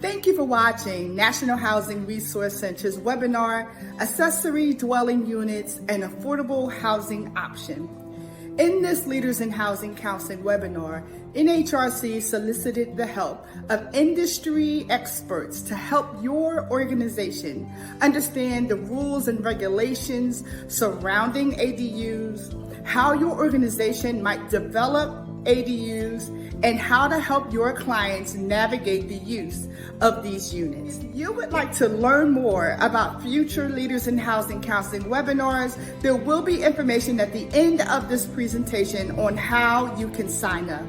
Thank you for watching National Housing Resource Center's webinar, Accessory Dwelling Units and Affordable Housing Option. In this Leaders in Housing Counseling webinar, NHRC solicited the help of industry experts to help your organization understand the rules and regulations surrounding ADUs, how your organization might develop ADUs, and how to help your clients navigate the use of these units. If you would like to learn more about future Leaders in Housing Counseling webinars, there will be information at the end of this presentation on how you can sign up.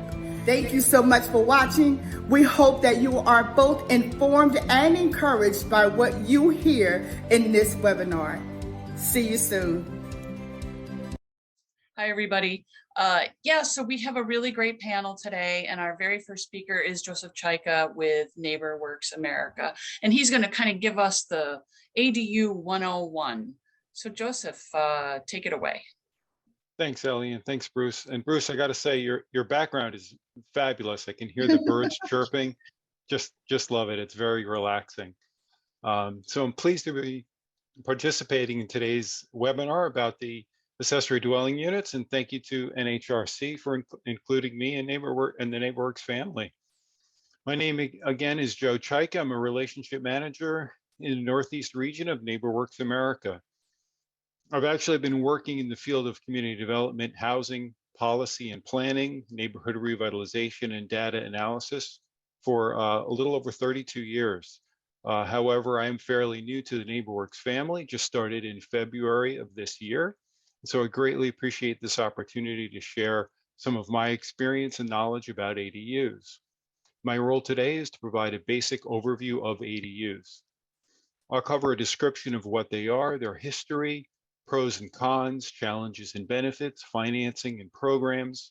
Thank you so much for watching. We hope that you are both informed and encouraged by what you hear in this webinar. See you soon. Hi, everybody. So we have a really great panel today, and our very first speaker is Joseph Chaika with NeighborWorks America, and he's going to kind of give us the ADU 101. So Joseph, take it away. Thanks, Ellie, and thanks, Bruce. And Bruce, I got to say, your background is fabulous. I can hear the birds chirping. Just love it. It's very relaxing. So I'm pleased to be participating in today's webinar about the accessory dwelling units, and thank you to NHRC for including me and the NeighborWorks family. My name again is Joe Chaika. I'm a relationship manager in the Northeast region of NeighborWorks America. I've actually been working in the field of community development, housing, policy and planning, neighborhood revitalization and data analysis for a little over 32 years. However, I am fairly new to the NeighborWorks family, just started in February of this year. So I greatly appreciate this opportunity to share some of my experience and knowledge about ADUs. My role today is to provide a basic overview of ADUs. I'll cover a description of what they are, their history, pros and cons, challenges and benefits, financing and programs,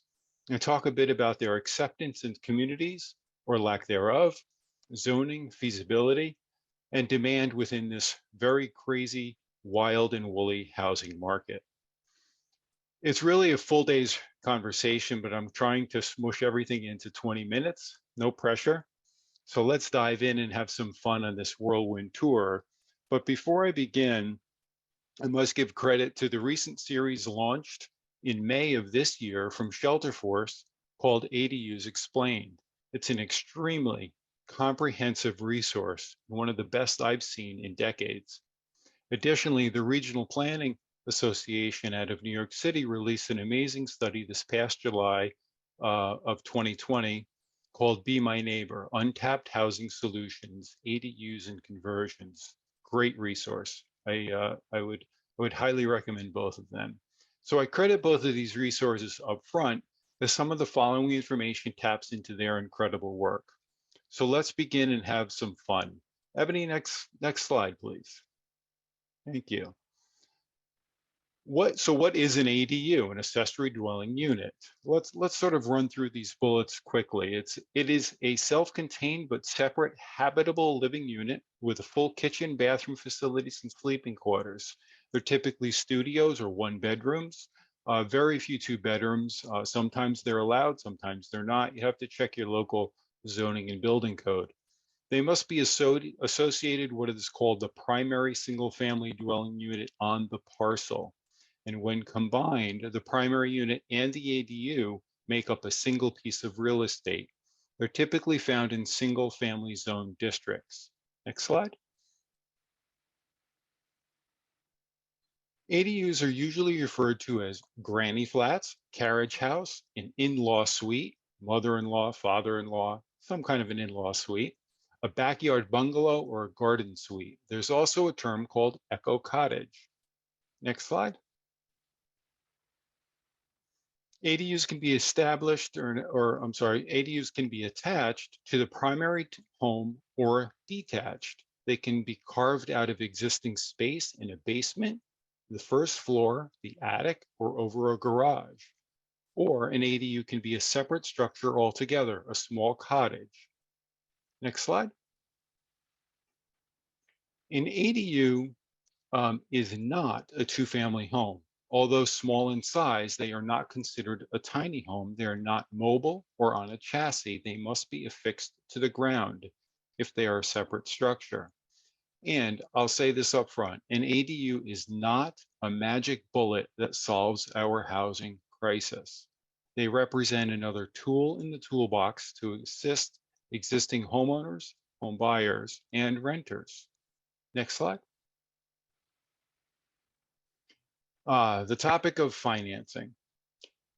and talk a bit about their acceptance in communities or lack thereof, zoning, feasibility, and demand within this very crazy, wild and woolly housing market. It's really a full day's conversation, but I'm trying to smush everything into 20 minutes, no pressure. So let's dive in and have some fun on this whirlwind tour. But before I begin, I must give credit to the recent series launched in May of this year from Shelterforce called ADUs Explained. It's an extremely comprehensive resource, one of the best I've seen in decades. Additionally, the Regional Planning Association out of New York City released an amazing study this past July of 2020 called Be My Neighbor, Untapped Housing Solutions, ADUs and Conversions. Great resource. I would highly recommend both of them. So I credit both of these resources up front as some of the following information taps into their incredible work. So let's begin and have some fun. Ebony, next slide, please. Thank you. What is an ADU, an accessory dwelling unit? Let's sort of run through these bullets quickly. It is a self-contained but separate habitable living unit with a full kitchen, bathroom facilities, and sleeping quarters. They're typically studios or one bedrooms. Very few two bedrooms. Sometimes they're allowed, sometimes they're not. You have to check your local zoning and building code. They must be associated with what is called the primary single-family dwelling unit on the parcel. And when combined, the primary unit and the ADU make up a single piece of real estate. They're typically found in single-family zone districts. Next slide. ADUs are usually referred to as granny flats, carriage house, an in-law suite, mother-in-law, father-in-law, some kind of an in-law suite, a backyard bungalow, or a garden suite. There's also a term called echo cottage. Next slide. ADUs can be established ADUs can be attached to the primary home or detached. They can be carved out of existing space in a basement, the first floor, the attic, or over a garage. Or an ADU can be a separate structure altogether, a small cottage. Next slide. An ADU is not a two-family home. Although small in size, they are not considered a tiny home. They are not mobile or on a chassis. They must be affixed to the ground. if they are a separate structure. And I'll say this up front, an ADU is not a magic bullet that solves our housing crisis. They represent another tool in the toolbox to assist existing homeowners, home buyers, and renters. Next slide. The topic of financing.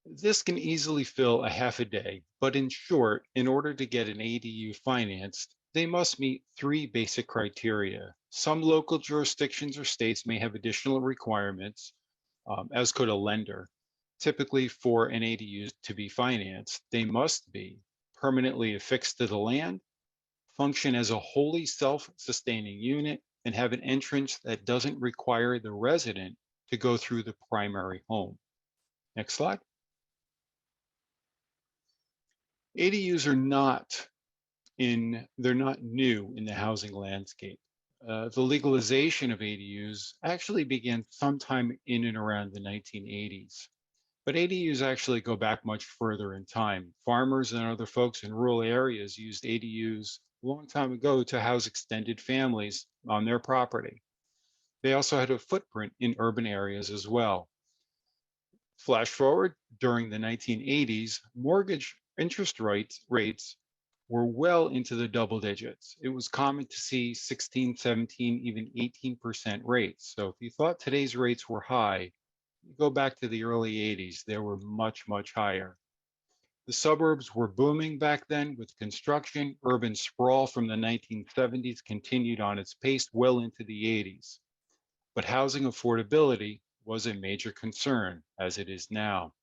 This can easily fill a half a day, but in short, in order to get an ADU financed, they must meet 3 basic criteria. Some local jurisdictions or states may have additional requirements, as could a lender. Typically, for an ADU to be financed, they must be permanently affixed to the land, function as a wholly self-sustaining unit, and have an entrance that doesn't require the resident to go through the primary home. Next slide. ADUs are they're not new in the housing landscape. The legalization of ADUs actually began sometime in and around the 1980s. But ADUs actually go back much further in time. Farmers and other folks in rural areas used ADUs a long time ago to house extended families on their property. They also had a footprint in urban areas as well. Flash forward, during the 1980s, mortgage interest rates were well into the double digits. It was common to see 16, 17, even 18% rates. So if you thought today's rates were high, you go back to the early 80s, they were much, much higher. The suburbs were booming back then with construction. Urban sprawl from the 1970s continued on its pace well into the 80s. But housing affordability was a major concern, as it is now.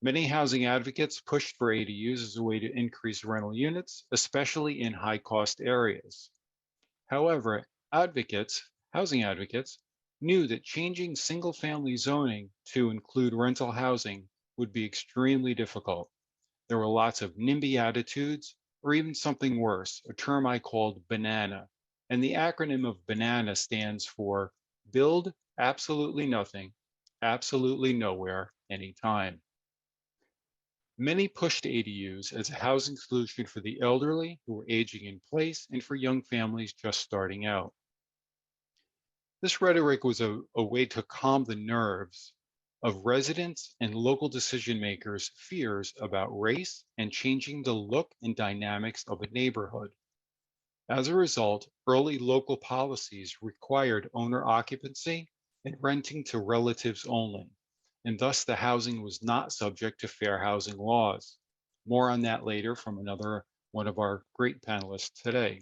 Many housing advocates pushed for ADUs as a way to increase rental units, especially in high-cost areas. However, housing advocates, knew that changing single-family zoning to include rental housing would be extremely difficult. There were lots of NIMBY attitudes, or even something worse, a term I called banana. And the acronym of banana stands for build absolutely nothing, absolutely nowhere, anytime. Many pushed ADUs as a housing solution for the elderly who were aging in place and for young families just starting out. This rhetoric was a way to calm the nerves of residents and local decision makers' fears about race and changing the look and dynamics of a neighborhood. As a result, early local policies required owner occupancy and renting to relatives only, and thus the housing was not subject to fair housing laws. More on that later from one of our great panelists today.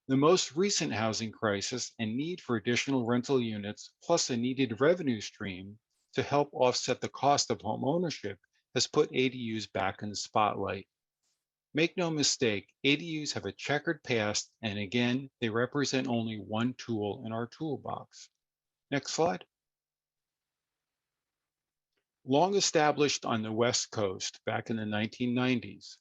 The most recent housing crisis and need for additional rental units, plus a needed revenue stream to help offset the cost of home ownership, has put ADUs back in the spotlight. Make no mistake, ADUs have a checkered past, and again, they represent only one tool in our toolbox. Next slide. Long established on the West Coast back in the 1990s,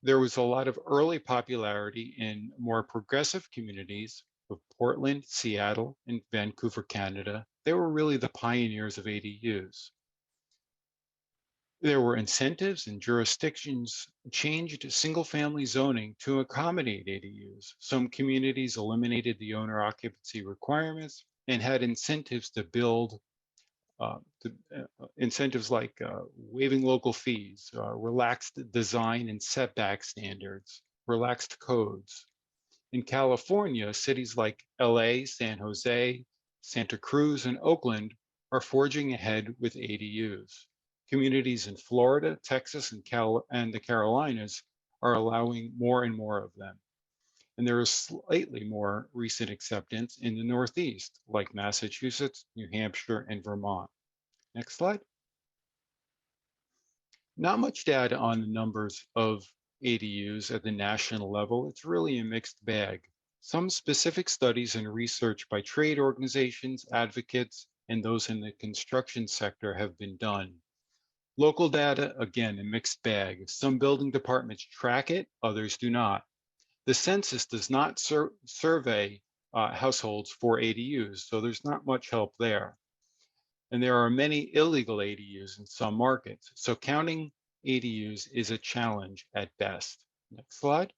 there was a lot of early popularity in more progressive communities of Portland, Seattle, and Vancouver, Canada. They were really the pioneers of ADUs. There were incentives and jurisdictions changed single-family zoning to accommodate ADUs. Some communities eliminated the owner occupancy requirements and had incentives to build incentives like waiving local fees, relaxed design and setback standards, relaxed codes. In California, cities like LA, San Jose, Santa Cruz, and Oakland are forging ahead with ADUs. Communities in Florida, Texas, and the Carolinas are allowing more and more of them. And there is slightly more recent acceptance in the Northeast, like Massachusetts, New Hampshire, and Vermont. Next slide. Not much data on the numbers of ADUs at the national level. It's really a mixed bag. Some specific studies and research by trade organizations, advocates, and those in the construction sector have been done. Local data, again, a mixed bag. Some building departments track it, others do not. The census does not survey households for ADUs, so there's not much help there. And there are many illegal ADUs in some markets, so counting ADUs is a challenge at best. Next slide.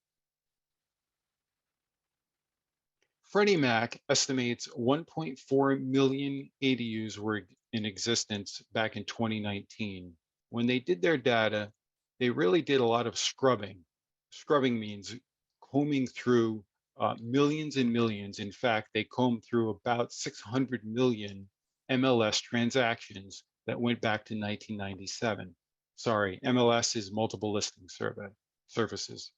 Freddie Mac estimates 1.4 million ADUs were in existence back in 2019. When they did their data, they really did a lot of scrubbing. Scrubbing means combing through millions and millions. In fact, they combed through about 600 million MLS transactions that went back to 1997. Sorry, MLS is multiple listing services.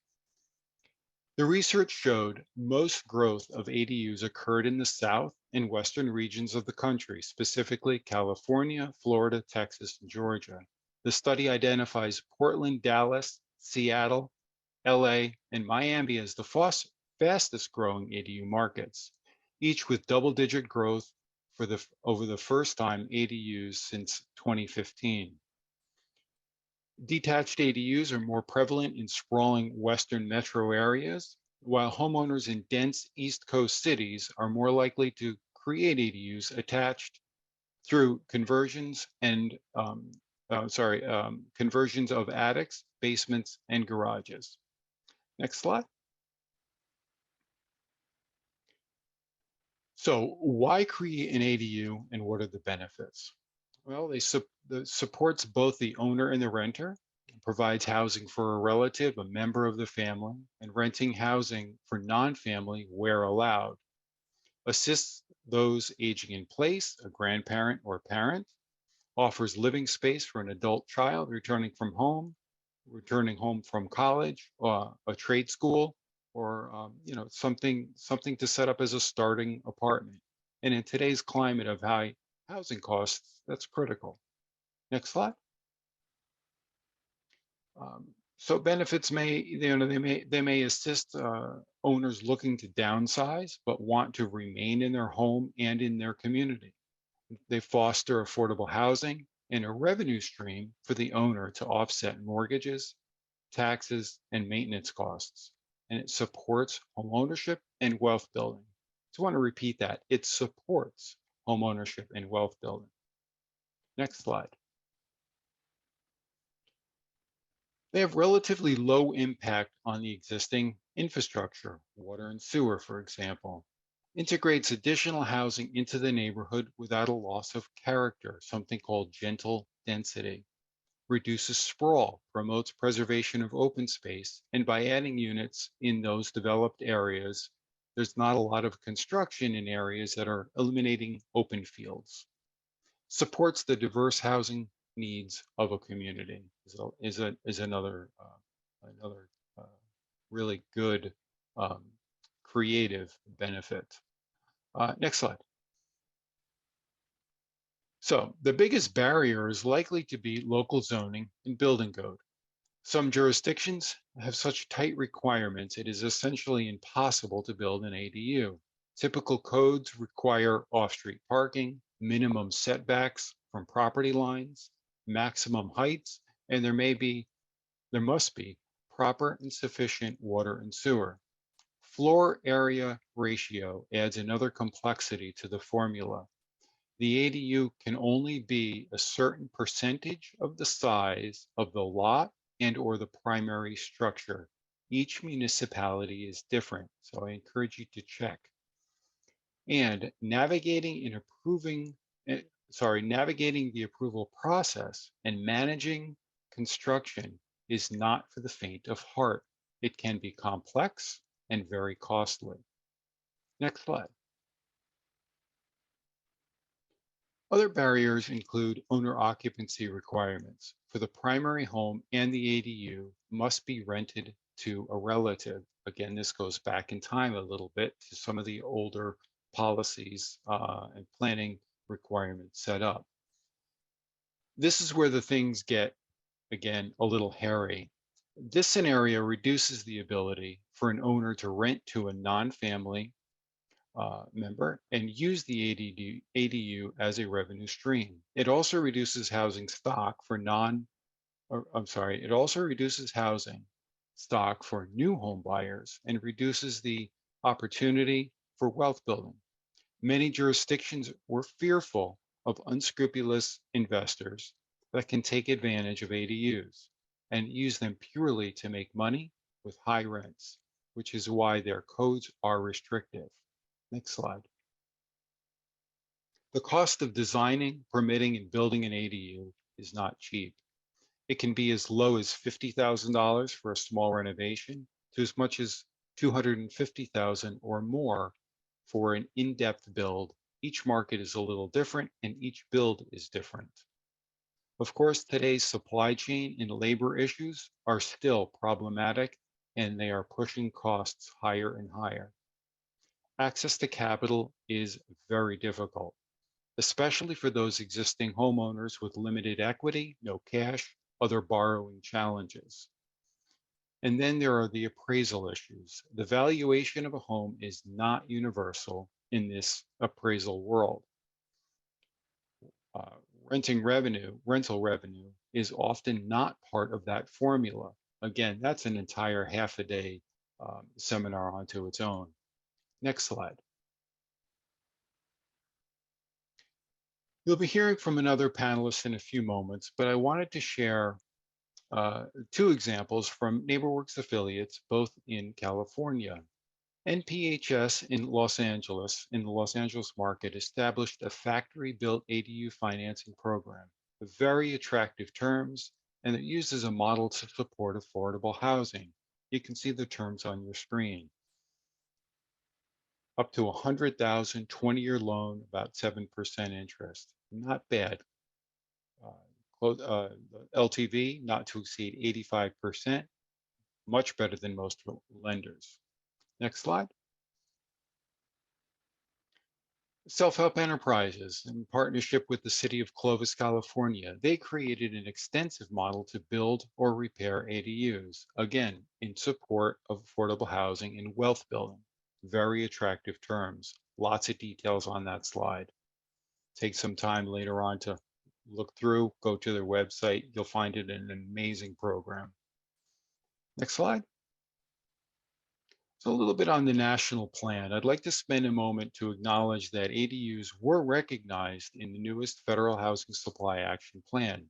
The research showed most growth of ADUs occurred in the south and western regions of the country, specifically California, Florida, Texas, and Georgia. The study identifies Portland, Dallas, Seattle, LA, and Miami as the fastest growing ADU markets, each with double-digit growth over the first time ADUs since 2015. Detached ADUs are more prevalent in sprawling western metro areas, while homeowners in dense East Coast cities are more likely to create ADUs attached through conversions and conversions of attics, basements, and garages. Next slide. So why create an ADU and what are the benefits? Well, it supports both the owner and the renter, provides housing for a relative, a member of the family, and renting housing for non-family where allowed. Assists those aging in place, a grandparent or parent, offers living space for an adult child returning home from college, a trade school, or something to set up as a starting apartment. And in today's climate of high housing costs, that's critical. Next slide. So benefits they may assist owners looking to downsize but want to remain in their home and in their community. They foster affordable housing and a revenue stream for the owner to offset mortgages, taxes, and maintenance costs. And it supports homeownership and wealth building. So I want to repeat that. It supports homeownership and wealth building. Next slide. They have relatively low impact on the existing infrastructure, water and sewer, for example. Integrates additional housing into the neighborhood without a loss of character, something called gentle density. Reduces sprawl, promotes preservation of open space, and by adding units in those developed areas, there's not a lot of construction in areas that are eliminating open fields. Supports the diverse housing needs of a community is another really good creative benefit. Next slide. So the biggest barrier is likely to be local zoning and building code. Some jurisdictions have such tight requirements, it is essentially impossible to build an ADU. Typical codes require off-street parking, minimum setbacks from property lines, maximum heights, and there must be proper and sufficient water and sewer. Floor area ratio adds another complexity to the formula. The ADU can only be a certain percentage of the size of the lot and or the primary structure. Each municipality is different, so I encourage you to check. And navigating the approval process and managing construction is not for the faint of heart. It can be complex and very costly. Next slide. Other barriers include owner occupancy requirements. For the primary home and the ADU must be rented to a relative. Again, this goes back in time a little bit to some of the older policies and planning requirements set up. This is where the things get, again, a little hairy. This scenario reduces the ability for an owner to rent to a non-family member and use the ADU as a revenue stream. It also reduces housing stock for housing stock for new home buyers and reduces the opportunity for wealth building. Many jurisdictions were fearful of unscrupulous investors that can take advantage of ADUs and use them purely to make money with high rents, which is why their codes are restrictive. Next slide. The cost of designing, permitting, and building an ADU is not cheap. It can be as low as $50,000 for a small renovation to as much as $250,000 or more for an in-depth build. Each market is a little different and each build is different. Of course, today's supply chain and labor issues are still problematic and they are pushing costs higher and higher. Access to capital is very difficult, especially for those existing homeowners with limited equity, no cash, other borrowing challenges. And then there are the appraisal issues. The valuation of a home is not universal in this appraisal world. Rental revenue is often not part of that formula. Again, that's an entire half a day seminar onto its own. Next slide. You'll be hearing from another panelist in a few moments, but I wanted to share two examples from NeighborWorks affiliates, both in California. NPHS in the Los Angeles market, established a factory-built ADU financing program with very attractive terms, and it uses a model to support affordable housing. You can see the terms on your screen. Up to 100,000, 20-year loan, about 7% interest. Not bad. LTV not to exceed 85%, much better than most lenders. Next slide. Self-help enterprises, in partnership with the city of Clovis, California, they created an extensive model to build or repair ADUs, again, in support of affordable housing and wealth building. Very attractive terms. Lots of details on that slide. Take some time later on to look through, go to their website. You'll find it an amazing program. Next slide. So a little bit on the national plan. I'd like to spend a moment to acknowledge that ADUs were recognized in the newest Federal Housing Supply Action Plan.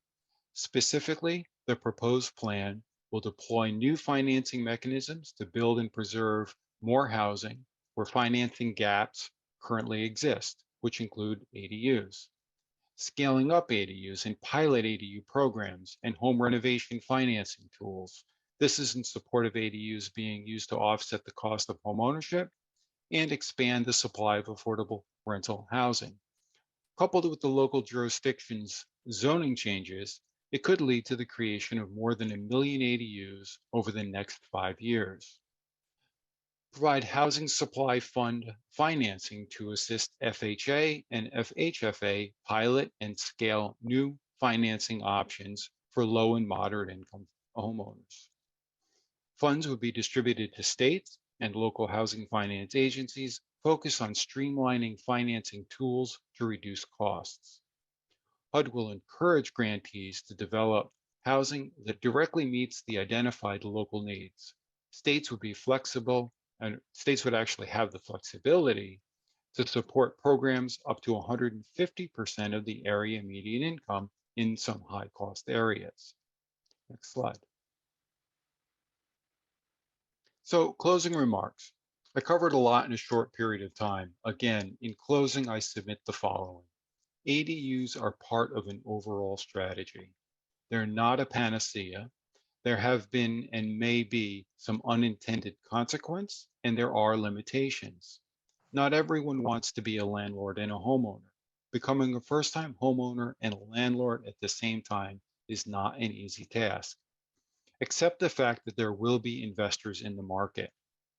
Specifically, the proposed plan will deploy new financing mechanisms to build and preserve more housing where financing gaps currently exist, which include ADUs. Scaling up ADUs and pilot ADU programs and home renovation financing tools. This is in support of ADUs being used to offset the cost of homeownership and expand the supply of affordable rental housing. Coupled with the local jurisdiction's zoning changes, it could lead to the creation of more than 1 million ADUs over the next 5 years. Provide housing supply fund financing to assist FHA and FHFA pilot and scale new financing options for low and moderate income homeowners. Funds would be distributed to states and local housing finance agencies focused on streamlining financing tools to reduce costs. HUD will encourage grantees to develop housing that directly meets the identified local needs. States would be flexible, and states would actually have the flexibility to support programs up to 150% of the area median income in some high-cost areas. Next slide. So, closing remarks. I covered a lot in a short period of time. Again, in closing, I submit the following. ADUs are part of an overall strategy. They're not a panacea. There have been and may be some unintended consequence, and there are limitations. Not everyone wants to be a landlord and a homeowner. Becoming a first-time homeowner and a landlord at the same time is not an easy task. Accept the fact that there will be investors in the market,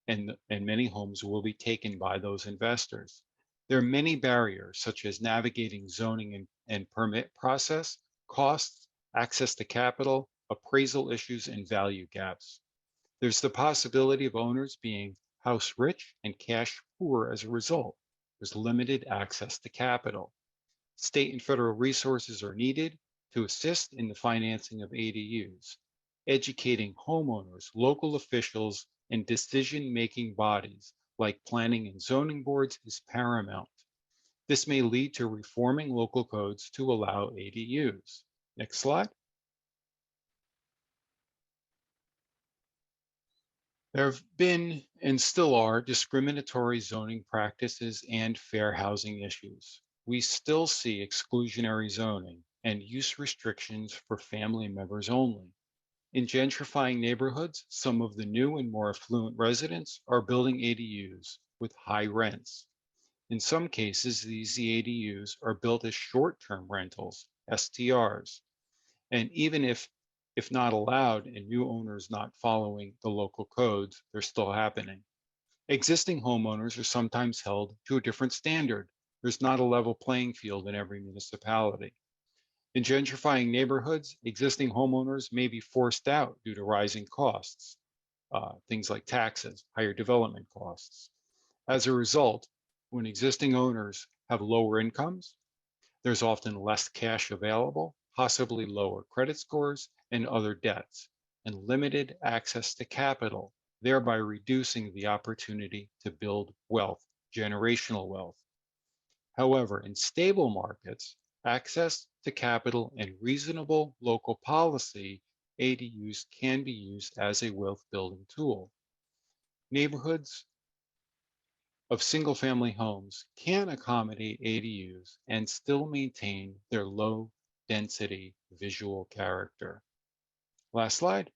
and many homes will be taken by those investors. There are many barriers, such as navigating zoning and permit process, costs, access to capital, appraisal issues, and value gaps. There's the possibility of owners being house rich and cash poor as a result. There's limited access to capital. State and federal resources are needed to assist in the financing of ADUs. Educating homeowners, local officials, and decision-making bodies like planning and zoning boards is paramount. This may lead to reforming local codes to allow ADUs. Next slide. There have been and still are discriminatory zoning practices and fair housing issues. We still see exclusionary zoning and use restrictions for family members only. In gentrifying neighborhoods, some of the new and more affluent residents are building ADUs with high rents. In some cases, these ADUs are built as short-term rentals, STRs, and even if not allowed and new owners not following the local codes, they're still happening. Existing homeowners are sometimes held to a different standard. There's not a level playing field in every municipality. In gentrifying neighborhoods, existing homeowners may be forced out due to rising costs, things like taxes, higher development costs. As a result, when existing owners have lower incomes, there's often less cash available, possibly lower credit scores and other debts, and limited access to capital, thereby reducing the opportunity to build wealth, generational wealth. However, in stable markets, access to capital and reasonable local policy, ADUs can be used as a wealth building tool. Neighborhoods of single-family homes can accommodate ADUs and still maintain their low-density visual character. Last slide.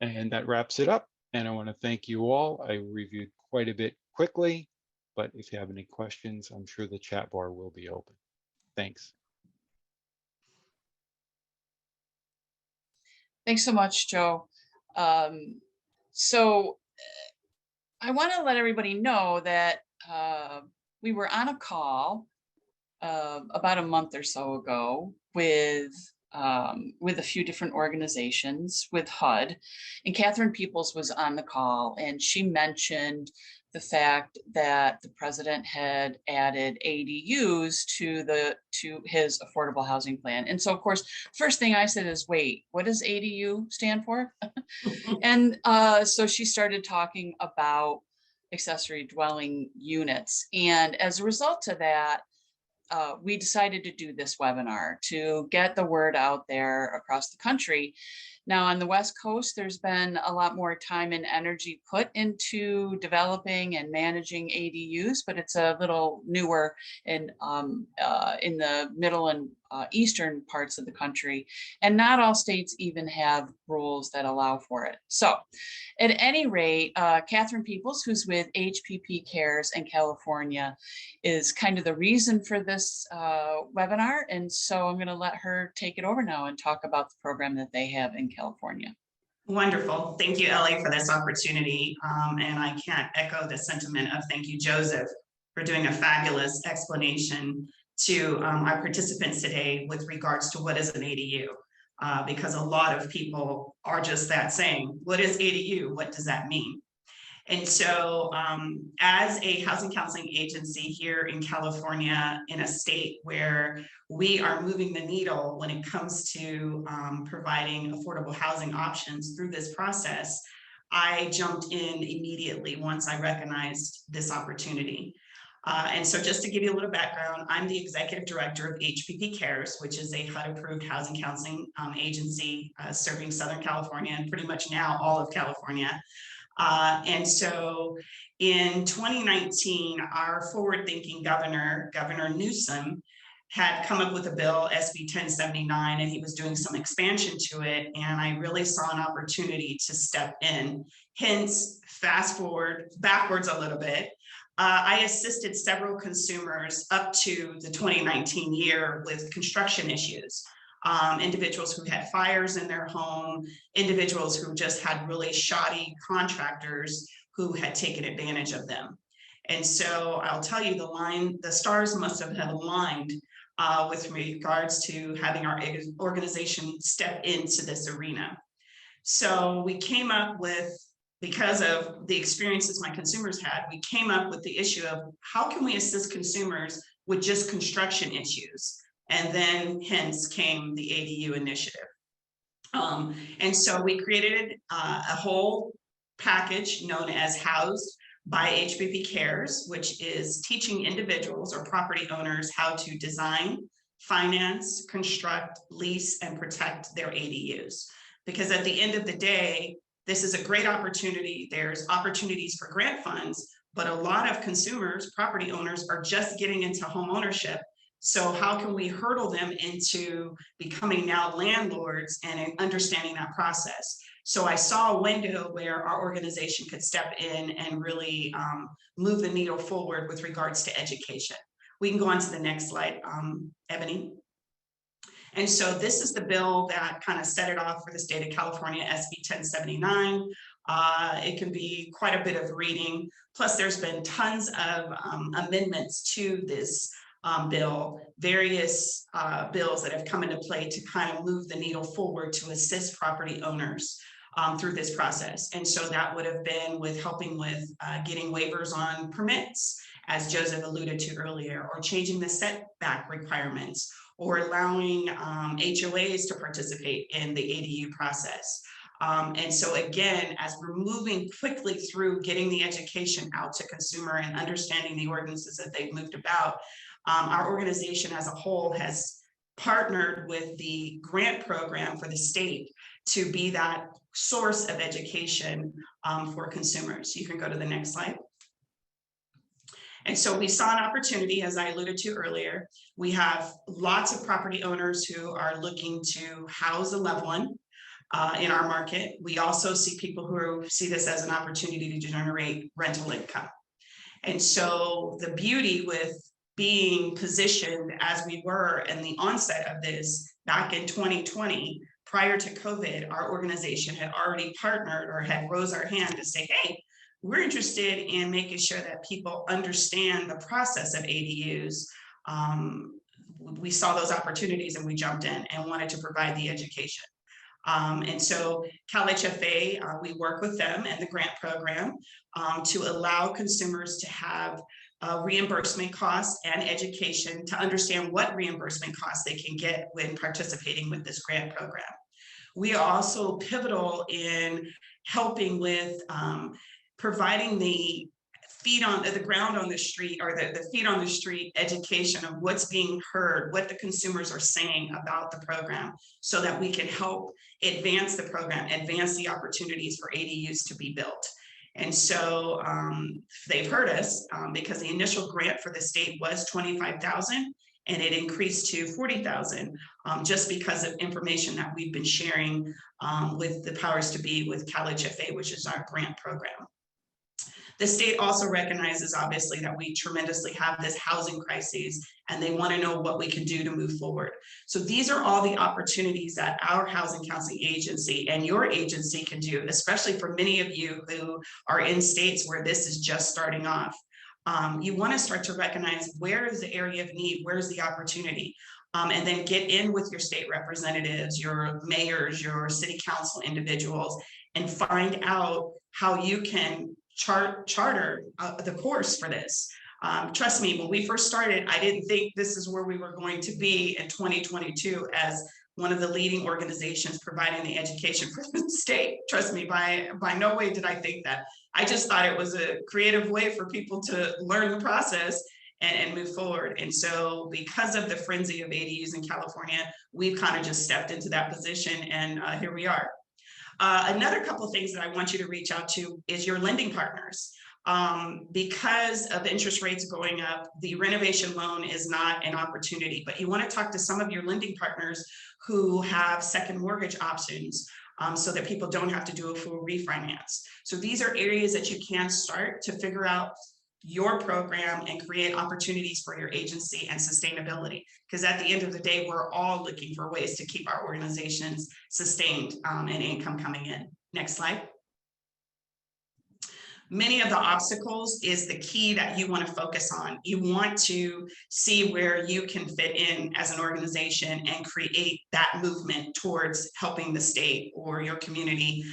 And that wraps it up. And I want to thank you all. I reviewed quite a bit quickly, but if you have any questions, I'm sure the chat bar will be open. Thanks. Thanks so much, Joe. So I want to let everybody know that we were on a call about a month or so ago with a few different organizations, with HUD, and Catherine Peoples was on the call, and she mentioned the fact that the president had added ADUs to his affordable housing plan. And so, of course, first thing I said is, wait, what does ADU stand for? And so she started talking about accessory dwelling units. And as a result of that, we decided to do this webinar to get the word out there across the country. Now, on the West Coast, there's been a lot more time and energy put into developing and managing ADUs, but it's a little newer in the middle and eastern parts of the country. And not all states even have rules that allow for it. So at any rate, Catherine Peoples, who's with HPP Cares in California, is kind of the reason for this webinar. And so I'm going to let her take it over now and talk about the program that they have in California. Wonderful. Thank you, Ellie, for this opportunity. And I can't echo the sentiment of thank you, Joseph, for doing a fabulous explanation to our participants today with regards to what is an ADU, because a lot of people are just that saying, what is ADU? What does that mean? And so as a housing counseling agency here in California, in a state where we are moving the needle when it comes to providing affordable housing options through this process, I jumped in immediately once I recognized this opportunity. And so just to give you a little background, I'm the executive director of HPP Cares, which is a HUD-approved housing counseling agency serving Southern California and pretty much now all of California. And so in 2019, our forward-thinking governor, Governor Newsom, had come up with a bill, SB 1079, and he was doing some expansion to it. And I really saw an opportunity to step in. Hence, fast forward backwards a little bit. I assisted several consumers up to the 2019 year with construction issues. Individuals who had fires in their home, individuals who just had really shoddy contractors who had taken advantage of them. And so I'll tell you, the stars must have aligned with regards to having our organization step into this arena. So we came up with, because of the experiences my consumers had, we came up with the issue of how can we assist consumers with just construction issues? And then hence came the ADU initiative. And so we created a whole package known as Housed by HPP Cares, which is teaching individuals or property owners how to design, finance, construct, lease, and protect their ADUs. because at the end of the day, this is a great opportunity. There's opportunities for grant funds, but a lot of consumers, property owners, are just getting into home ownership. So how can we hurdle them into becoming now landlords and understanding that process? So I saw a window where our organization could step in and really move the needle forward with regards to education. We can go on to the next slide, Ebony. And so this is the bill that kind of set it off for the state of California, SB 1079. It can be quite a bit of reading. Plus, there's been tons of amendments to this bill, various bills that have come into play to kind of move the needle forward to assist property owners through this process. And so that would have been with helping with getting waivers on permits, as Joseph alluded to earlier, or changing the setback requirements, or allowing HOAs to participate in the ADU process. And so again, as we're moving quickly through getting the education out to consumer and understanding the ordinances that they've moved about, our organization as a whole has partnered with the grant program for the state to be that source of education for consumers. You can go to the next slide. And so we saw an opportunity, as I alluded to earlier. We have lots of property owners who are looking to house a loved one in our market. We also see people who see this as an opportunity to generate rental income. And so the beauty with being positioned as we were in the onset of this back in 2020, prior to COVID, our organization had already partnered or had rose our hand to say, hey, we're interested in making sure that people understand the process of ADUs. We saw those opportunities and we jumped in and wanted to provide the education. And so CalHFA, we work with them and the grant program to allow consumers to have reimbursement costs and education to understand what reimbursement costs they can get when participating with this grant program. We are also pivotal in helping with providing the feet on the ground on the street, or the feet on the street education of what's being heard, what the consumers are saying about the program, so that we can help advance the program, advance the opportunities for ADUs to be built. And so they've heard us because the initial grant for the state was $25,000 and it increased to $40,000 just because of information that we've been sharing with the powers to be with CalHFA, which is our grant program. The state also recognizes, obviously, that we tremendously have this housing crisis and they want to know what we can do to move forward. So these are all the opportunities that our housing counseling agency and your agency can do, especially for many of you who are in states where this is just starting off. You want to start to recognize where is the area of need, where's the opportunity, and then get in with your state representatives, your mayors, your city council individuals, and find out how you can charter the course for this. Trust me, when we first started, I didn't think this is where we were going to be in 2022 as one of the leading organizations providing the education for the state. Trust me, by no way did I think that. I just thought it was a creative way for people to learn the process and move forward. And so because of the frenzy of ADUs in California, we've kind of just stepped into that position, and here we are. Another couple of things that I want you to reach out to is your lending partners. Because of interest rates going up, the renovation loan is not an opportunity, but you want to talk to some of your lending partners who have second mortgage options so that people don't have to do a full refinance. So these are areas that you can start to figure out your program and create opportunities for your agency and sustainability. Because at the end of the day, we're all looking for ways to keep our organizations sustained and income coming in. Next slide. Many of the obstacles is the key that you want to focus on. You want to see where you can fit in as an organization and create that movement towards helping the state or your community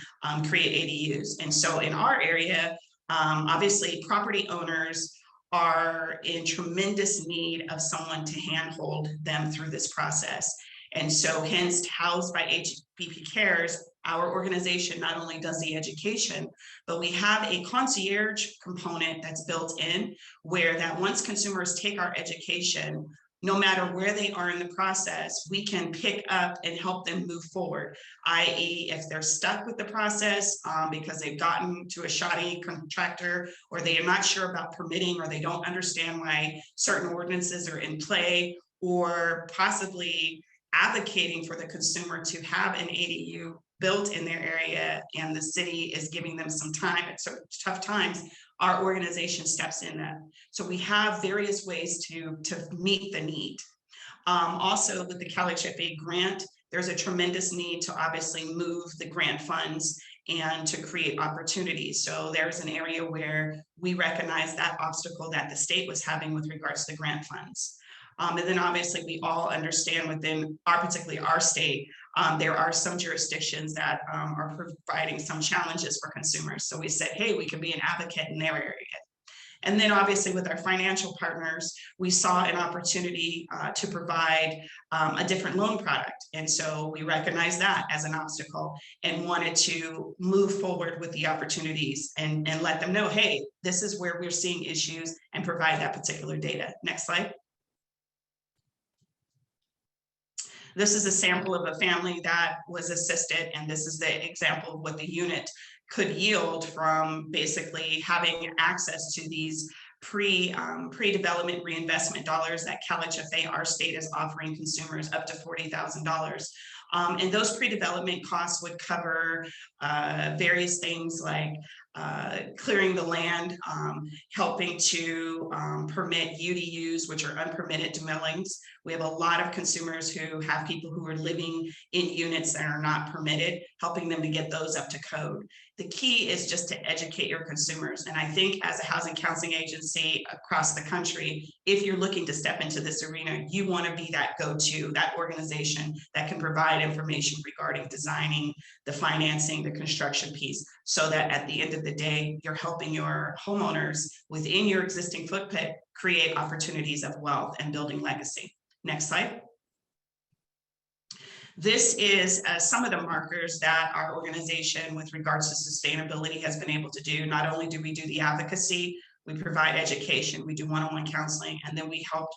create ADUs. And so in our area, obviously, property owners are in tremendous need of someone to handhold them through this process. And so hence, housed by HBP Cares, our organization not only does the education, but we have a concierge component that's built in where that once consumers take our education, no matter where they are in the process, we can pick up and help them move forward, i.e. if they're stuck with the process because they've gotten to a shoddy contractor, or they are not sure about permitting, or they don't understand why certain ordinances are in play, or possibly advocating for the consumer to have an ADU built in their area and the city is giving them some time at certain tough times, our organization steps in that. So we have various ways to meet the need. Also with the CalHFA grant, there's a tremendous need to obviously move the grant funds and to create opportunities. So there's an area where we recognize that obstacle that the state was having with regards to grant funds. And then obviously we all understand within particularly our state, there are some jurisdictions that are providing some challenges for consumers. So we said, hey, we can be an advocate in their area. And then obviously with our financial partners, we saw an opportunity to provide a different loan product. And so we recognized that as an obstacle and wanted to move forward with the opportunities and let them know, hey, this is where we're seeing issues, and provide that particular data. Next slide. This is a sample of a family that was assisted, and this is the example of what the unit could yield from basically having access to these pre-development reinvestment dollars that CalHFA, our state, is offering consumers up to $40,000. And those pre-development costs would cover various things like clearing the land, helping to permit UDUs, which are unpermitted dwellings. We have a lot of consumers who have people who are living in units that are not permitted, helping them to get those up to code. The key is just to educate your consumers. And I think as a housing counseling agency across the country, if you're looking to step into this arena, you want to be that go-to, that organization that can provide information regarding designing, the financing, the construction piece, so that at the end of the day, you're helping your homeowners within your existing footprint create opportunities of wealth and building legacy. Next slide. This is some of the markers that our organization with regards to sustainability has been able to do. Not only do we do the advocacy, we provide education, we do one-on-one counseling, and then we help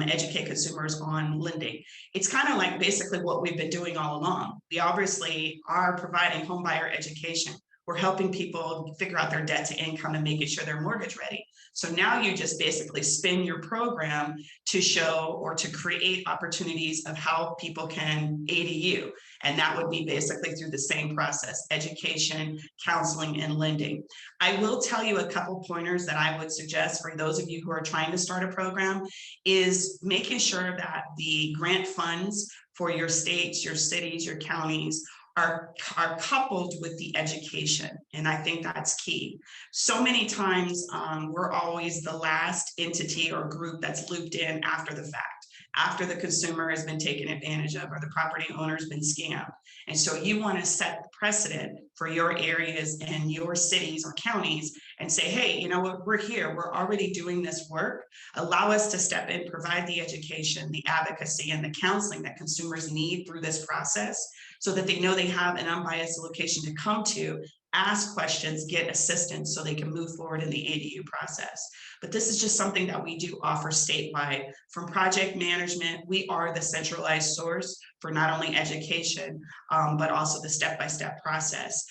educate consumers on lending. It's kind of like basically what we've been doing all along. We obviously are providing home buyer education. We're helping people figure out their debt to income and making sure they're mortgage ready. So now you just basically spin your program to show or to create opportunities of how people can ADU. And that would be basically through the same process: education, counseling, and lending. I will tell you a couple pointers that I would suggest for those of you who are trying to start a program is making sure that the grant funds for your states, your cities, your counties are coupled with the education. And I think that's key. So many times we're always the last entity or group that's looped in after the fact, after the consumer has been taken advantage of or the property owner has been scammed. And so you want to set precedent for your areas and your cities or counties and say, hey, you know what, we're here, we're already doing this work. Allow us to step in, provide the education, the advocacy, and the counseling that consumers need through this process, so that they know they have an unbiased location to come to, ask questions, get assistance so they can move forward in the ADU process. But this is just something that we do offer statewide. From project management, we are the centralized source for not only education, but also the step-by-step process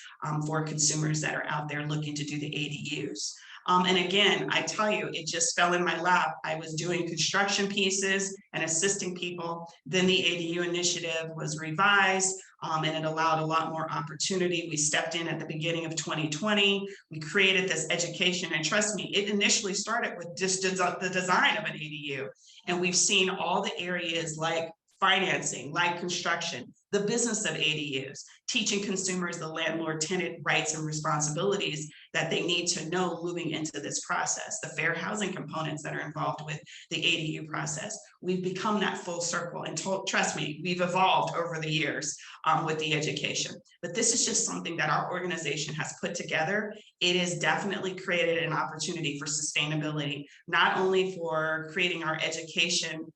for consumers that are out there looking to do the ADUs. And again, I tell you, it just fell in my lap. I was doing construction pieces and assisting people. Then the ADU initiative was revised and it allowed a lot more opportunity. We stepped in at the beginning of 2020. We created this education, and trust me, it initially started with just the design of an ADU. And we've seen all the areas like financing, like construction, the business of ADUs, teaching consumers the landlord-tenant rights and responsibilities that they need to know moving into this process, the fair housing components that are involved with the ADU process. We've become that full circle, and trust me, we've evolved over the years with the education. But this is just something that our organization has put together. It has definitely created an opportunity for sustainability, not only for creating our education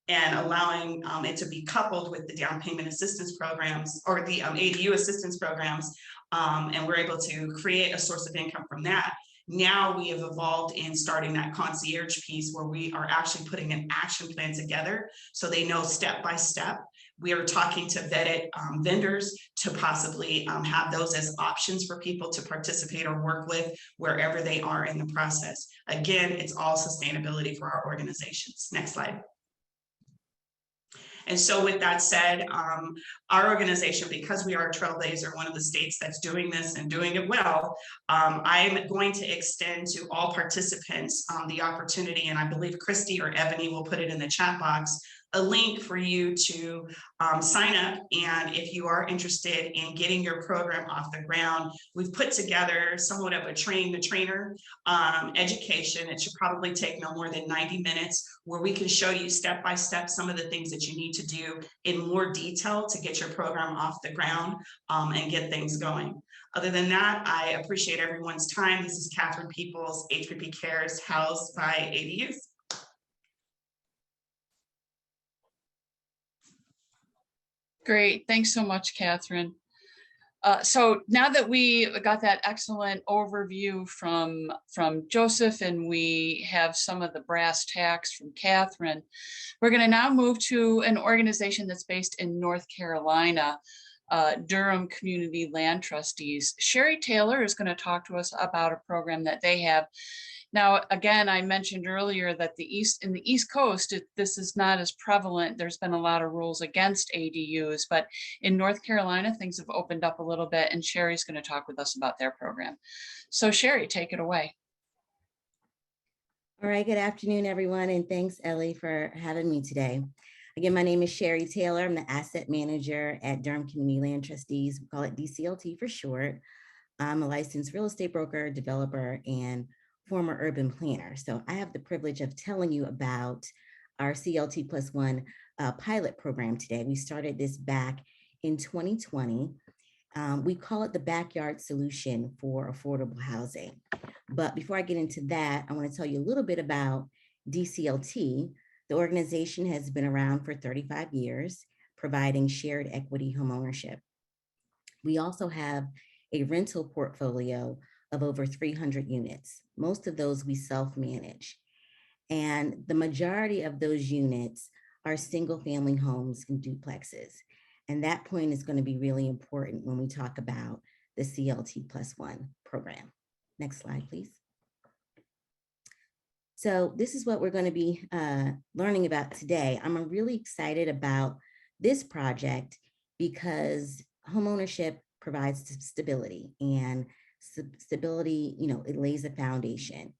and allowing it to be coupled with the down payment assistance programs or the ADU assistance programs. And we're able to create a source of income from that. Now we have evolved in starting that concierge piece where we are actually putting an action plan together so they know step by step. We are talking to vetted vendors to possibly have those as options for people to participate or work with wherever they are in the process. Again, it's all sustainability for our organizations. Next slide. And so with that said, our organization, because we are a trailblazer, one of the states that's doing this and doing it well, I'm going to extend to all participants the opportunity, and I believe Christy or Ebony will put it in the chat box, a link for you to sign up. And if you are interested in getting your program off the ground, we've put together somewhat of a train the trainer education. It should probably take no more than 90 minutes where we can show you step by step some of the things that you need to do in more detail to get your program off the ground and get things going. Other than that, I appreciate everyone's time. This is Catherine Peoples, HPP Cares, housed by ADUs. Great. Thanks so much, Catherine. So now that we got that excellent overview from Joseph, and we have some of the brass tacks from Catherine, we're going to now move to an organization that's based in North Carolina, Durham Community Land Trustees. Sherry Taylor is going to talk to us about a program that they have. Now, again, I mentioned earlier that in the East Coast, this is not as prevalent. There's been a lot of rules against ADUs, but in North Carolina, things have opened up a little bit, and Sherry's going to talk with us about their program. So Sherry, take it away. All right, good afternoon, everyone, and thanks, Ellie, for having me today. Again, my name is Sherry Taylor. I'm the asset manager at Durham Community Land Trustees. We call it DCLT for short. I'm a licensed real estate broker, developer, and former urban planner. So I have the privilege of telling you about our CLT+1 pilot program today. We started this back in 2020. We call it the backyard solution for affordable housing. But before I get into that, I want to tell you a little bit about DCLT. The organization has been around for 35 years, providing shared equity homeownership. We also have a rental portfolio of over 300 units. Most of those we self-manage. And the majority of those units are single-family homes and duplexes. And that point is going to be really important when we talk about the CLT+1 program. Next slide, please. So this is what we're going to be learning about today. I'm really excited about this project because homeownership provides stability, and stability, it lays a foundation.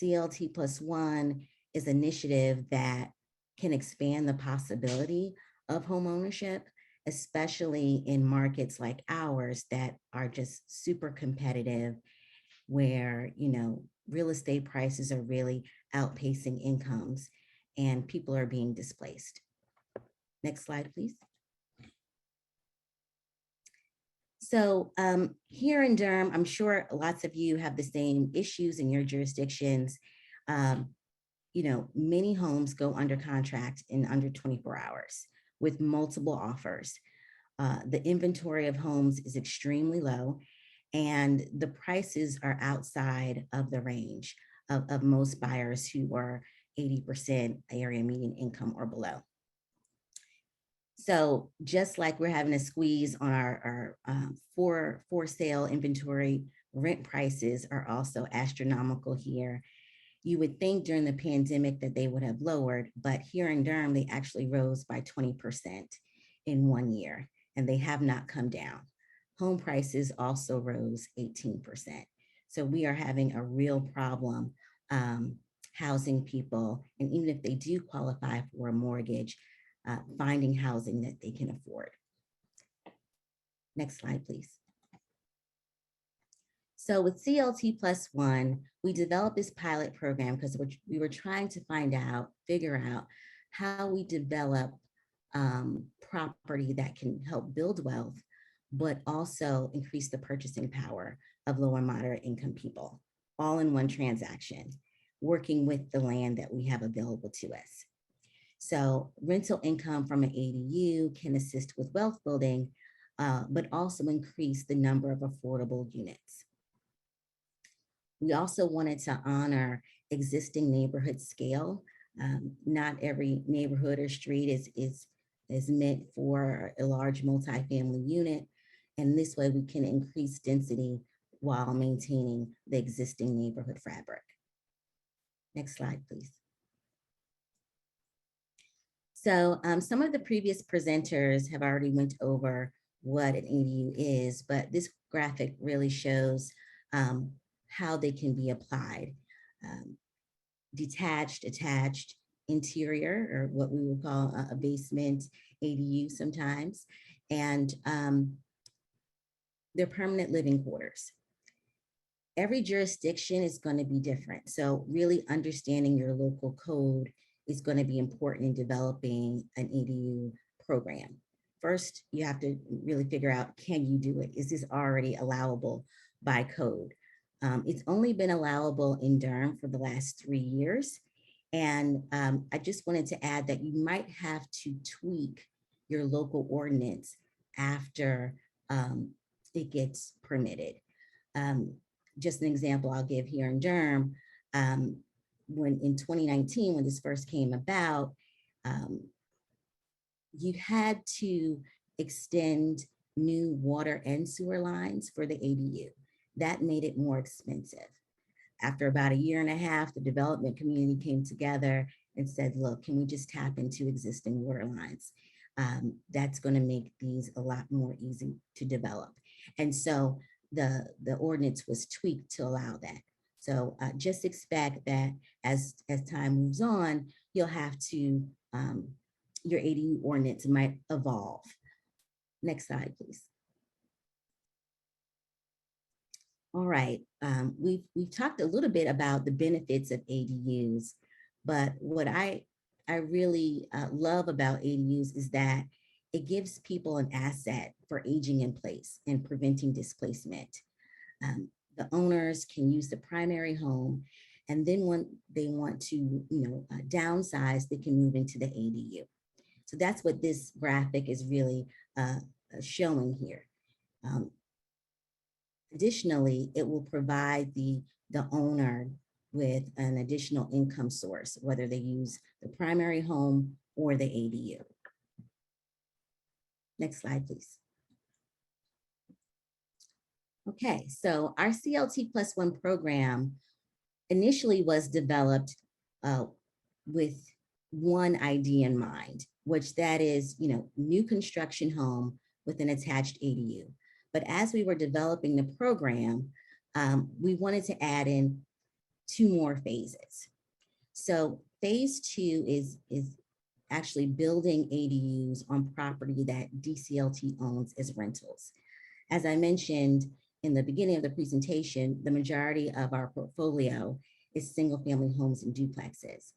CLT+1 is an initiative that can expand the possibility of homeownership, especially in markets like ours that are just super competitive, where, real estate prices are really outpacing incomes and people are being displaced. Next slide, please. So here in Durham, I'm sure lots of you have the same issues in your jurisdictions. Many homes go under contract in under 24 hours with multiple offers. The inventory of homes is extremely low, and the prices are outside of the range of most buyers who are 80% area median income or below. So just like we're having a squeeze on our for sale inventory, rent prices are also astronomical here. You would think during the pandemic that they would have lowered, but here in Durham, they actually rose by 20% in 1 year, and they have not come down. Home prices also rose 18%. So we are having a real problem housing people, and even if they do qualify for a mortgage, finding housing that they can afford. Next slide, please. So with CLT+1, we developed this pilot program because we were trying to figure out how we develop property that can help build wealth, but also increase the purchasing power of low and moderate income people, all in one transaction, working with the land that we have available to us. So rental income from an ADU can assist with wealth building, but also increase the number of affordable units. We also wanted to honor existing neighborhood scale. Not every neighborhood or street is meant for a large multifamily unit. And this way we can increase density while maintaining the existing neighborhood fabric. Next slide, please. So some of the previous presenters have already went over what an ADU is, but this graphic really shows how they can be applied. Detached, attached, interior, or what we would call a basement ADU sometimes, and they're permanent living quarters. Every jurisdiction is going to be different. So really understanding your local code is going to be important in developing an ADU program. First, you have to really figure out, can you do it? Is this already allowable by code? It's only been allowable in Durham for the last 3 years. And I just wanted to add that you might have to tweak your local ordinance after it gets permitted. Just an example I'll give here in Durham, when in 2019, when this first came about, you had to extend new water and sewer lines for the ADU. That made it more expensive. After about 1.5 years, the development community came together and said, look, can we just tap into existing water lines? That's going to make these a lot more easy to develop. And so the ordinance was tweaked to allow that. So just expect that as time moves on, you'll have to, your ADU ordinance might evolve. Next slide, please. All right, we've talked a little bit about the benefits of ADUs, but what I really love about ADUs is that it gives people an asset for aging in place and preventing displacement. The owners can use the primary home, and then when they want to, downsize, they can move into the ADU. So that's what this graphic is really showing here. Additionally, it will provide the owner with an additional income source, whether they use the primary home or the ADU. Next slide, please. Okay, so our CLT +1 program initially was developed with one idea in mind, which that is, new construction home with an attached ADU. But as we were developing the program, we wanted to add in 2 more phases. So phase 2 is actually building ADUs on property that DCLT owns as rentals. As I mentioned in the beginning of the presentation, the majority of our portfolio is single family homes and duplexes.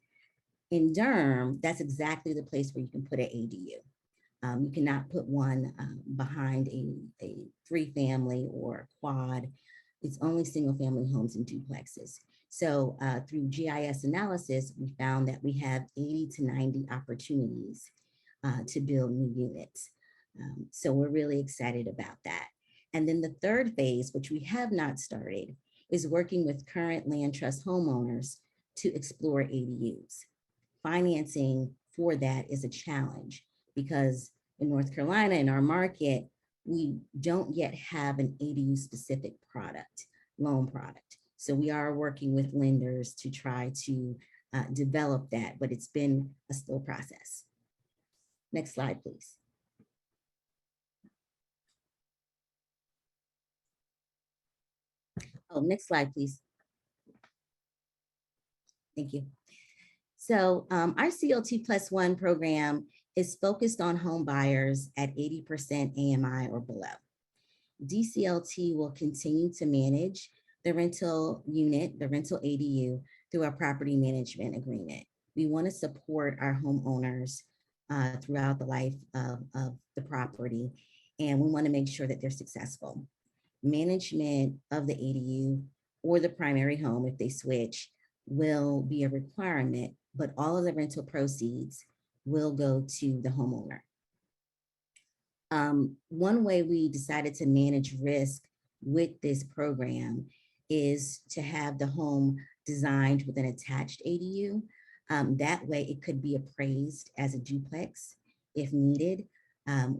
In Durham, that's exactly the place where you can put an ADU. You cannot put one behind a 3-family or quad. It's only single family homes and duplexes. So through GIS analysis, we found that we have 80 to 90 opportunities to build new units. So we're really excited about that. And then the third phase, which we have not started, is working with current land trust homeowners to explore ADUs. Financing for that is a challenge because in North Carolina, in our market, we don't yet have an ADU specific loan product. So we are working with lenders to try to develop that, but it's been a slow process. Next slide, please. Oh, next slide, please. Thank you. So our CLT +1 program is focused on home buyers at 80% AMI or below. DCLT will continue to manage the rental unit, the rental ADU, through our property management agreement. We want to support our homeowners throughout the life of the property, and we want to make sure that they're successful. Management of the ADU or the primary home, if they switch, will be a requirement, but all of the rental proceeds will go to the homeowner. One way we decided to manage risk with this program is to have the home designed with an attached ADU. That way it could be appraised as a duplex if needed.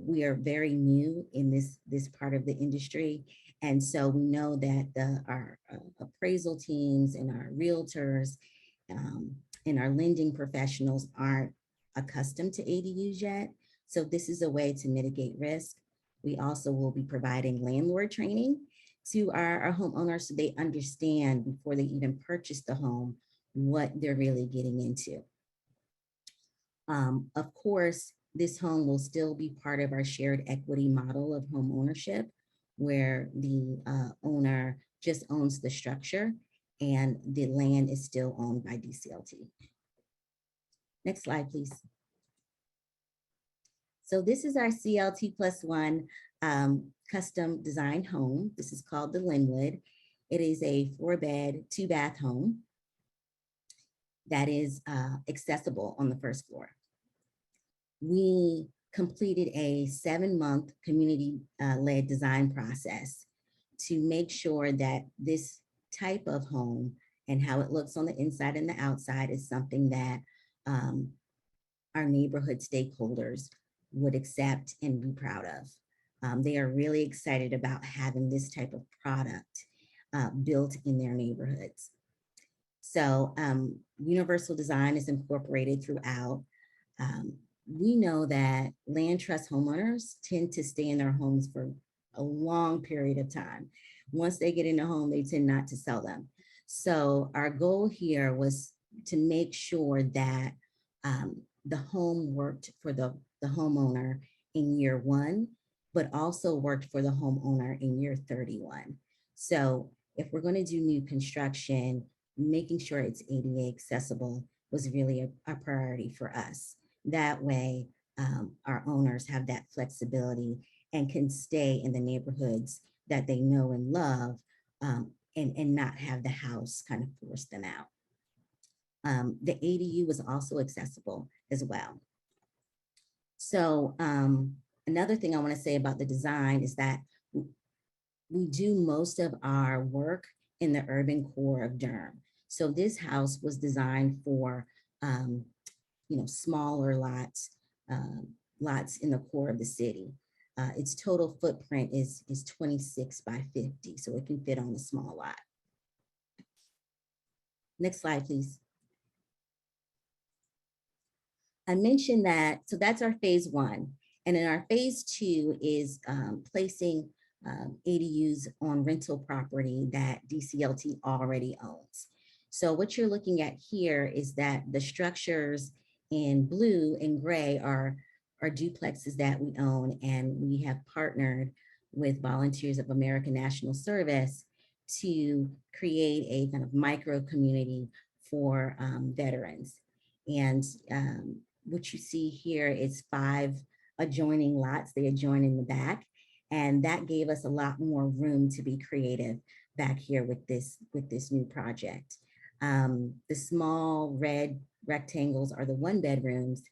We are very new in this part of the industry. And so we know that our appraisal teams and our realtors and our lending professionals aren't accustomed to ADUs yet. So this is a way to mitigate risk. We also will be providing landlord training to our homeowners so they understand before they even purchase the home what they're really getting into. Of course, this home will still be part of our shared equity model of home ownership, where the owner just owns the structure and the land is still owned by DCLT. Next slide, please. So this is our CLT+1 custom designed home. This is called the Linwood. It is a 4-bed, 2-bath home that is accessible on the first floor. We completed a 7-month community-led design process to make sure that this type of home and how it looks on the inside and the outside is something that our neighborhood stakeholders would accept and be proud of. They are really excited about having this type of product built in their neighborhoods. So universal design is incorporated throughout. We know that land trust homeowners tend to stay in their homes for a long period of time. Once they get in a home, they tend not to sell them. So our goal here was to make sure that the home worked for the homeowner in year 1, but also worked for the homeowner in year 31. So if we're going to do new construction, making sure it's ADA accessible was really a priority for us. That way, our owners have that flexibility and can stay in the neighborhoods that they know and love, and not have the house kind of force them out. The ADU was also accessible as well. So another thing I want to say about the design is that we do most of our work in the urban core of Durham. So this house was designed for smaller lots, lots in the core of the city. Its total footprint is 26 by 50, so it can fit on a small lot. Next slide, please. I mentioned that, so that's our phase 1. And then our phase 2 is placing ADUs on rental property that DCLT already owns. So what you're looking at here is that the structures in blue and gray are duplexes that we own, and we have partnered with Volunteers of American National Service to create a kind of micro community for veterans. And what you see here is 5 adjoining lots. They adjoin in the back, and that gave us a lot more room to be creative back here with this new project. The small red rectangles are the 1-bedrooms,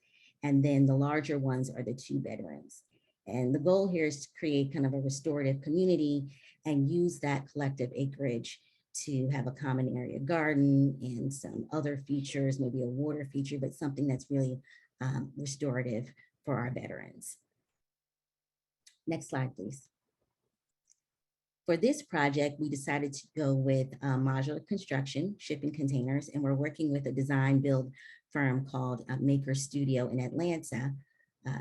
and then the larger ones are the 2-bedrooms. And the goal here is to create kind of a restorative community and use that collective acreage to have a common area garden and some other features, maybe a water feature, but something that's really restorative for our veterans. Next slide, please. For this project, we decided to go with modular construction, shipping containers, and we're working with a design build firm called Maker Studio in Atlanta.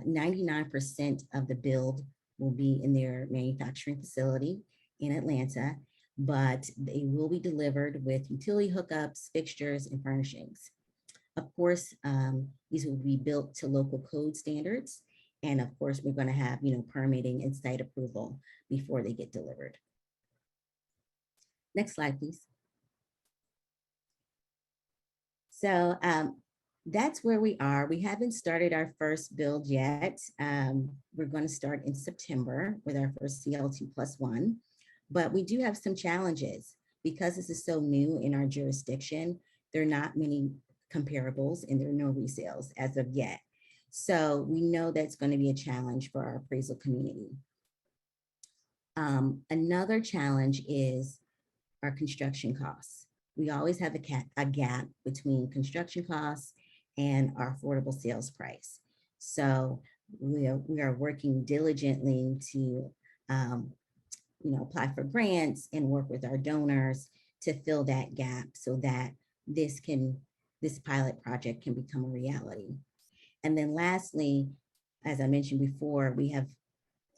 99% of the build will be in their manufacturing facility in Atlanta, but they will be delivered with utility hookups, fixtures, and furnishings. Of course, these will be built to local code standards. And of course, we're going to have, permitting and site approval before they get delivered. Next slide, please. So that's where we are. We haven't started our first build yet. We're going to start in September with our first CLT+1, but we do have some challenges because this is so new in our jurisdiction. There are not many comparables and there are no resales as of yet. So we know that's going to be a challenge for our appraisal community. Another challenge is are construction costs. We always have a gap between construction costs and our affordable sales price. So we are working diligently to apply for grants and work with our donors to fill that gap so that this pilot project can become a reality. And then lastly, as I mentioned before, we have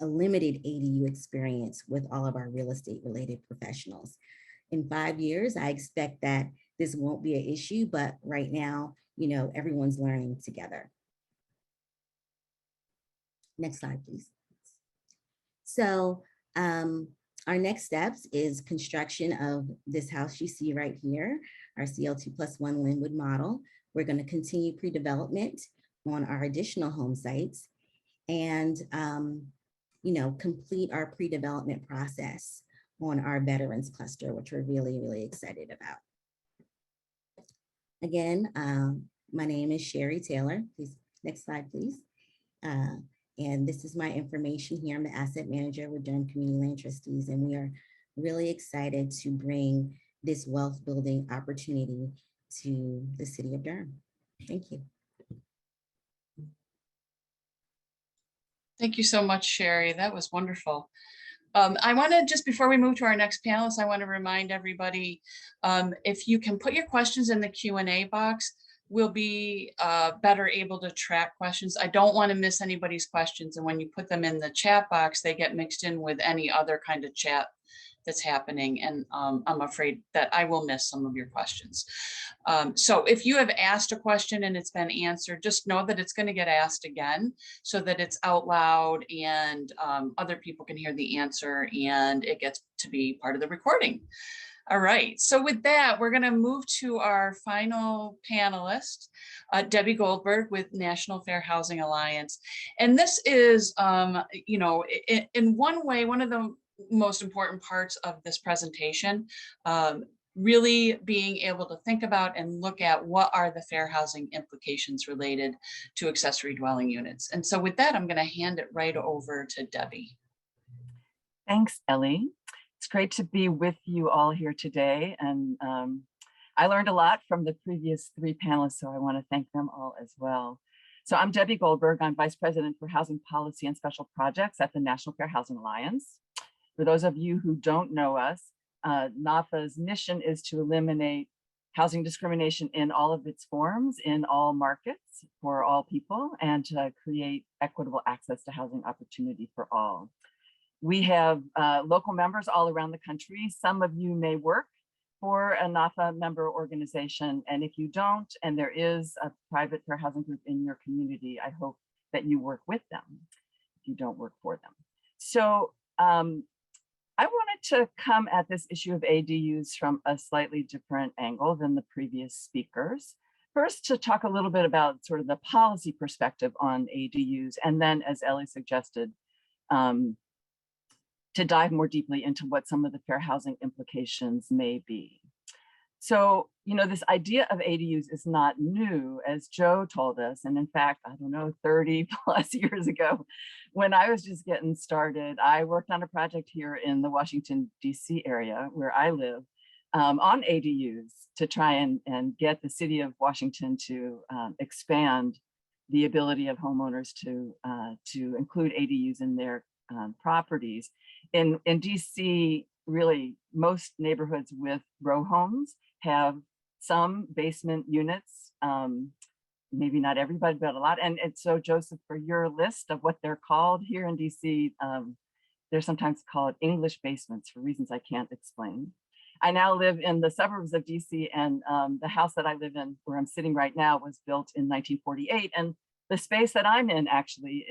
a limited ADU experience with all of our real estate related professionals. In 5 years, I expect that this won't be an issue, but right now, everyone's learning together. Next slide, please. So our next steps is construction of this house you see right here, our CL2+1 Linwood model. We're going to continue pre-development on our additional home sites and complete our pre-development process on our veterans cluster, which we're really, really excited about. Again, my name is Sherry Taylor. Please, next slide, please. And this is my information here. I'm the asset manager with Durham Community Land Trustees, and we are really excited to bring this wealth building opportunity to the city of Durham. Thank you. Thank you so much, Sherry. That was wonderful. I want to, just before we move to our next panelist, I want to remind everybody, if you can put your questions in the Q&A box, we'll be better able to track questions. I don't want to miss anybody's questions. And when you put them in the chat box, they get mixed in with any other kind of chat that's happening. And I'm afraid that I will miss some of your questions. So if you have asked a question and it's been answered, just know that it's going to get asked again so that it's out loud and other people can hear the answer and it gets to be part of the recording. All right, so with that, we're going to move to our final panelist, Debbie Goldberg with National Fair Housing Alliance. And this is, in one way, one of the most important parts of this presentation, really being able to think about and look at what are the fair housing implications related to accessory dwelling units. And so with that, I'm going to hand it right over to Debbie. Thanks, Ellie. It's great to be with you all here today. And I learned a lot from the previous 3 panelists, so I want to thank them all as well. So I'm Debbie Goldberg. I'm Vice President for Housing Policy and Special Projects at the National Fair Housing Alliance. For those of you who don't know us, NAFA's mission is to eliminate housing discrimination in all of its forms, in all markets, for all people, and to create equitable access to housing opportunity for all. We have local members all around the country. Some of you may work for a NAFA member organization, and if you don't, and there is a private fair housing group in your community, I hope that you work with them if you don't work for them. So I wanted to come at this issue of ADUs from a slightly different angle than the previous speakers. First, to talk a little bit about sort of the policy perspective on ADUs, and then, as Ellie suggested, to dive more deeply into what some of the fair housing implications may be. So, this idea of ADUs is not new, as Joe told us. And in fact, I don't know, 30 plus years ago, when I was just getting started, I worked on a project here in the Washington, D.C. area where I live on ADUs to try and get the city of Washington to expand the ability of homeowners to include ADUs in their properties. In DC, really, most neighborhoods with row homes have some basement units, maybe not everybody, but a lot. And so, Joseph, for your list of what they're called here in DC, they're sometimes called English basements for reasons I can't explain. I now live in the suburbs of DC, and the house that I live in, where I'm sitting right now, was built in 1948. And the space that I'm in actually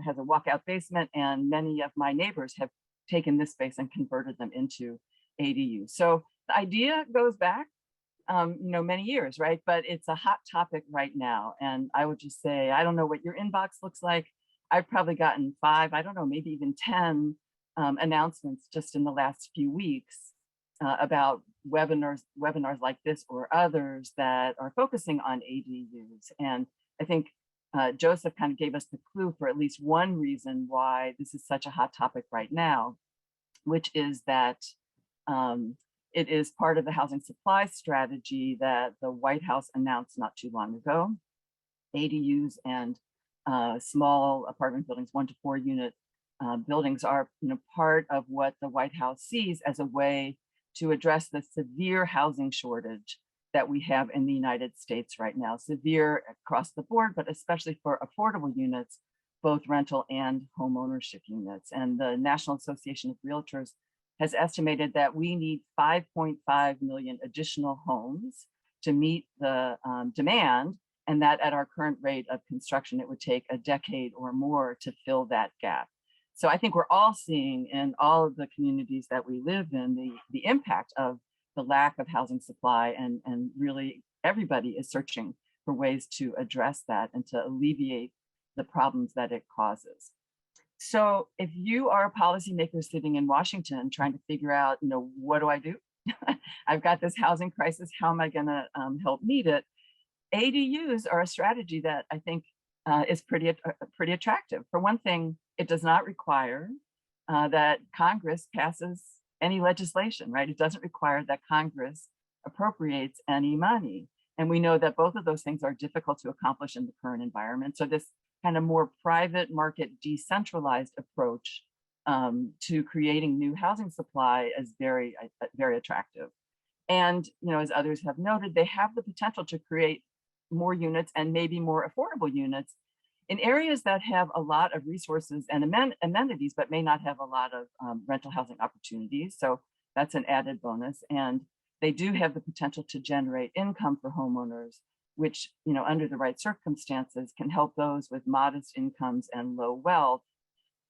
has a walkout basement, and many of my neighbors have taken this space and converted them into ADUs. So the idea goes back, many years, right? But it's a hot topic right now. And I would just say, I don't know what your inbox looks like. I've probably gotten 5, I don't know, maybe even 10 announcements just in the last few weeks about webinars like this or others that are focusing on ADUs. And I think Joseph kind of gave us the clue for at least one reason why this is such a hot topic right now, which is that It is part of the housing supply strategy that the White House announced not too long ago. ADUs and small apartment buildings, 1 to 4 unit buildings are part of what the White House sees as a way to address the severe housing shortage that we have in the United States right now. Severe across the board, but especially for affordable units, both rental and home ownership units. And the National Association of Realtors has estimated that we need 5.5 million additional homes to meet the demand, and that at our current rate of construction, it would take a decade or more to fill that gap. So I think we're all seeing in all of the communities that we live in the impact of the lack of housing supply, and really everybody is searching for ways to address that and to alleviate the problems that it causes. So if you are a policymaker sitting in Washington trying to figure out, what do I do? I've got this housing crisis, how am I gonna help meet it? ADUs are a strategy that I think is pretty attractive. For one thing, it does not require that Congress passes any legislation, right? It doesn't require that Congress appropriates any money. And we know that both of those things are difficult to accomplish in the current environment. So this kind of more private market, decentralized approach to creating new housing supply is very, very attractive. And, as others have noted, they have the potential to create more units and maybe more affordable units in areas that have a lot of resources and amenities, but may not have a lot of rental housing opportunities. So that's an added bonus. And they do have the potential to generate income for homeowners, which, under the right circumstances, can help those with modest incomes and low wealth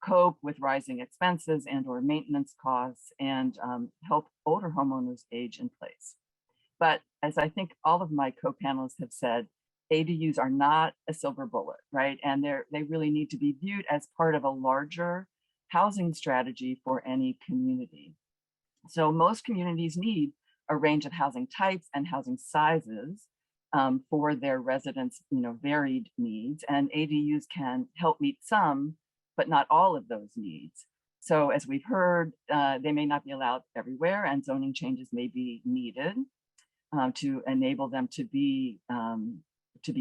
cope with rising expenses and or maintenance costs, and help older homeowners age in place. But as I think all of my co-panelists have said, ADUs are not a silver bullet, right? And they really need to be viewed as part of a larger housing strategy for any community. So most communities need a range of housing types and housing sizes for their residents, varied needs, and ADUs can help meet some, but not all of those needs. So as we've heard, they may not be allowed everywhere, and zoning changes may be needed to enable them to be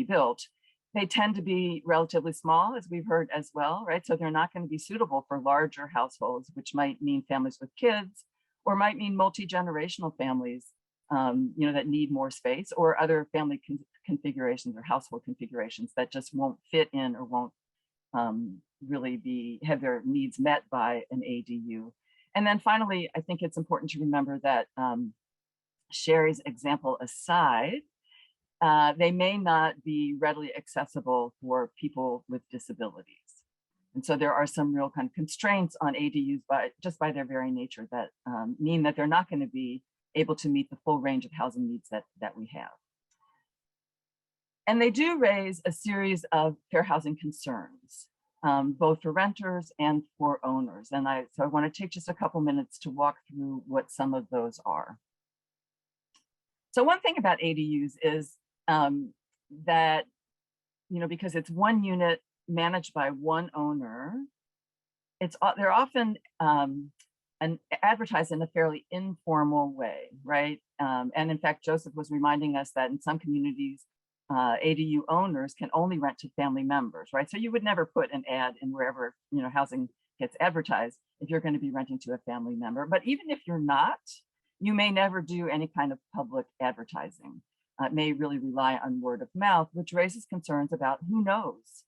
built. They tend to be relatively small, as we've heard as well, right? So they're not going to be suitable for larger households, which might mean families with kids, or might mean multi-generational families, that need more space, or other family configurations or household configurations that just won't fit in or won't really have their needs met by an ADU. And then finally, I think it's important to remember that Sherry's example aside, they may not be readily accessible for people with disabilities. And so there are some real kind of constraints on ADUs just by their very nature that mean that they're not going to be able to meet the full range of housing needs that we have. And they do raise a series of fair housing concerns, both for renters and for owners. And so I want to take just a couple minutes to walk through what some of those are. So one thing about ADUs is that, because it's one unit managed by one owner, they're often advertised in a fairly informal way, right? And in fact, Joseph was reminding us that in some communities, ADU owners can only rent to family members, right? So you would never put an ad in wherever housing gets advertised if you're going to be renting to a family member. But even if you're not, you may never do any kind of public advertising. It may really rely on word of mouth, which raises concerns about who knows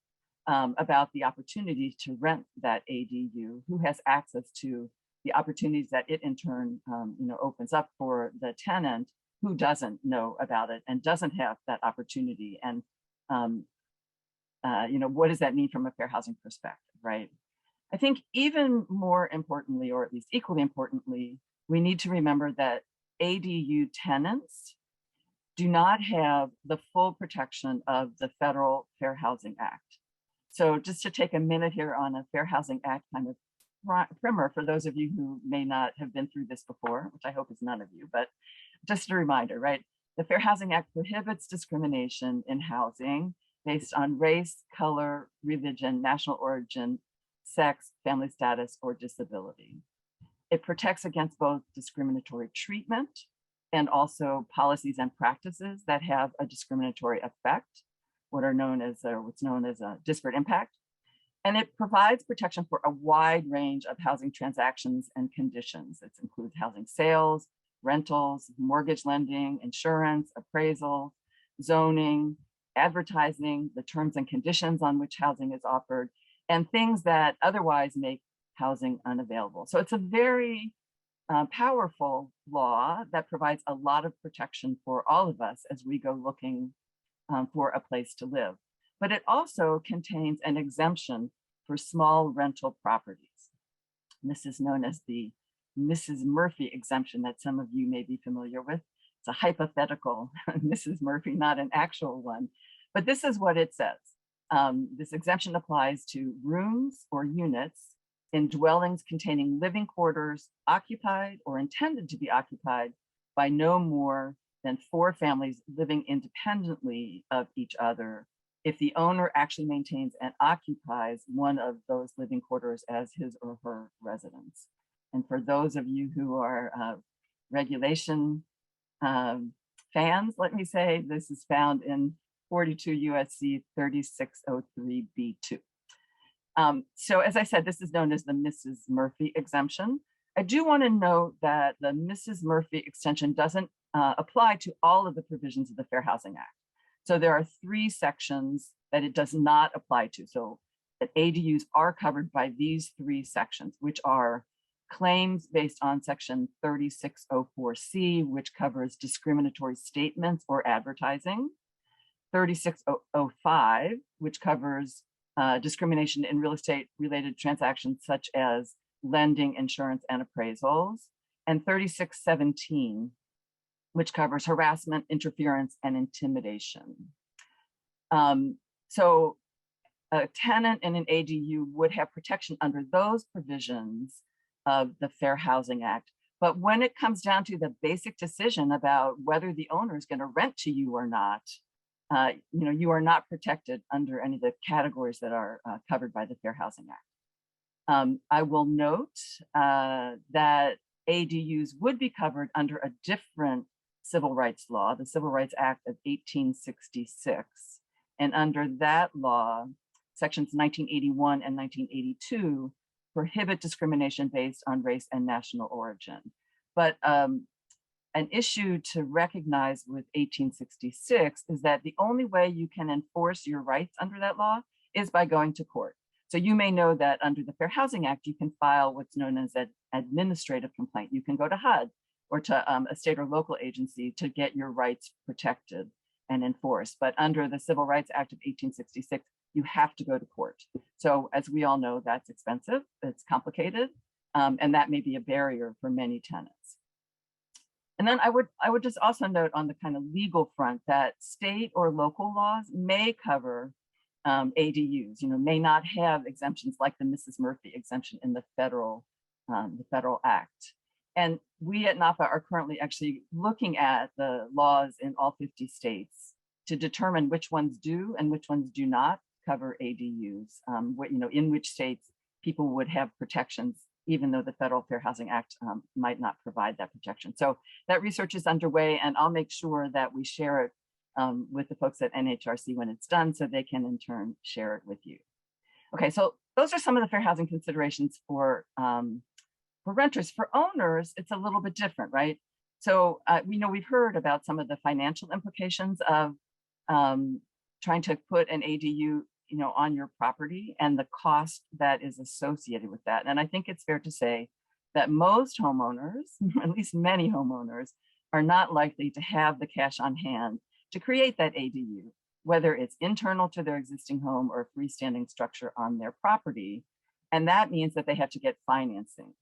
about the opportunity to rent that ADU, who has access to the opportunities that it in turn opens up for the tenant who doesn't know about it and doesn't have that opportunity. And what does that mean from a fair housing perspective, right? I think even more importantly, or at least equally importantly, we need to remember that ADU tenants do not have the full protection of the Federal Fair Housing Act. So just to take a minute here on a Fair Housing Act kind of primer for those of you who may not have been through this before, which I hope is none of you, but just a reminder, right? The Fair Housing Act prohibits discrimination in housing based on race, color, religion, national origin, sex, family status, or disability. It protects against both discriminatory treatment and also policies and practices that have a discriminatory effect, what's known as a disparate impact. And it provides protection for a wide range of housing transactions and conditions. It includes housing sales, rentals, mortgage lending, insurance, appraisal, zoning, advertising, the terms and conditions on which housing is offered, and things that otherwise make housing unavailable. So it's a very powerful law that provides a lot of protection for all of us as we go looking for a place to live. But it also contains an exemption for small rental properties. And this is known as the Mrs. Murphy exemption that some of you may be familiar with. It's a hypothetical Mrs. Murphy, not an actual one. But this is what it says. This exemption applies to rooms or units in dwellings containing living quarters occupied or intended to be occupied by no more than 4 families living independently of each other, if the owner actually maintains and occupies one of those living quarters as his or her residence. And for those of you who are regulation fans, let me say, this is found in 42 USC 3603B2. So as I said, this is known as the Mrs. Murphy exemption. I do want to note that the Mrs. Murphy extension doesn't apply to all of the provisions of the Fair Housing Act. So there are 3 sections that it does not apply to. So that ADUs are covered by these 3 sections, which are claims based on section 3604C, which covers discriminatory statements or advertising, 3605, which covers discrimination in real estate related transactions such as lending, insurance, and appraisals, and 3617, which covers harassment, interference, and intimidation. So a tenant in an ADU would have protection under those provisions of the Fair Housing Act. But when it comes down to the basic decision about whether the owner is going to rent to you or not, you are not protected under any of the categories that are covered by the Fair Housing Act. I will note that ADUs would be covered under a different civil rights law, the Civil Rights Act of 1866. And under that law, sections 1981 and 1982 prohibit discrimination based on race and national origin. But an issue to recognize with 1866 is that the only way you can enforce your rights under that law is by going to court. So you may know that under the Fair Housing Act, you can file what's known as an administrative complaint. You can go to HUD or to a state or local agency to get your rights protected and enforced. But under the Civil Rights Act of 1866, you have to go to court. So as we all know, that's expensive, it's complicated, and that may be a barrier for many tenants. And then I would just also note on the kind of legal front that state or local laws may cover ADUs, may not have exemptions like the Mrs. Murphy exemption in the federal act. And we at NAPA are currently actually looking at the laws in all 50 states to determine which ones do and which ones do not cover ADUs, in which states people would have protections, even though the Federal Fair Housing Act might not provide that protection. So that research is underway, and I'll make sure that we share it with the folks at NHRC when it's done, so they can in turn share it with you. Okay, so those are some of the fair housing considerations for renters. For owners, it's a little bit different, right? So we've heard about some of the financial implications of trying to put an ADU on your property and the cost that is associated with that. And I think it's fair to say that most homeowners, at least many homeowners, are not likely to have the cash on hand to create that ADU, whether it's internal to their existing home or a freestanding structure on their property. And that means that they have to get financing,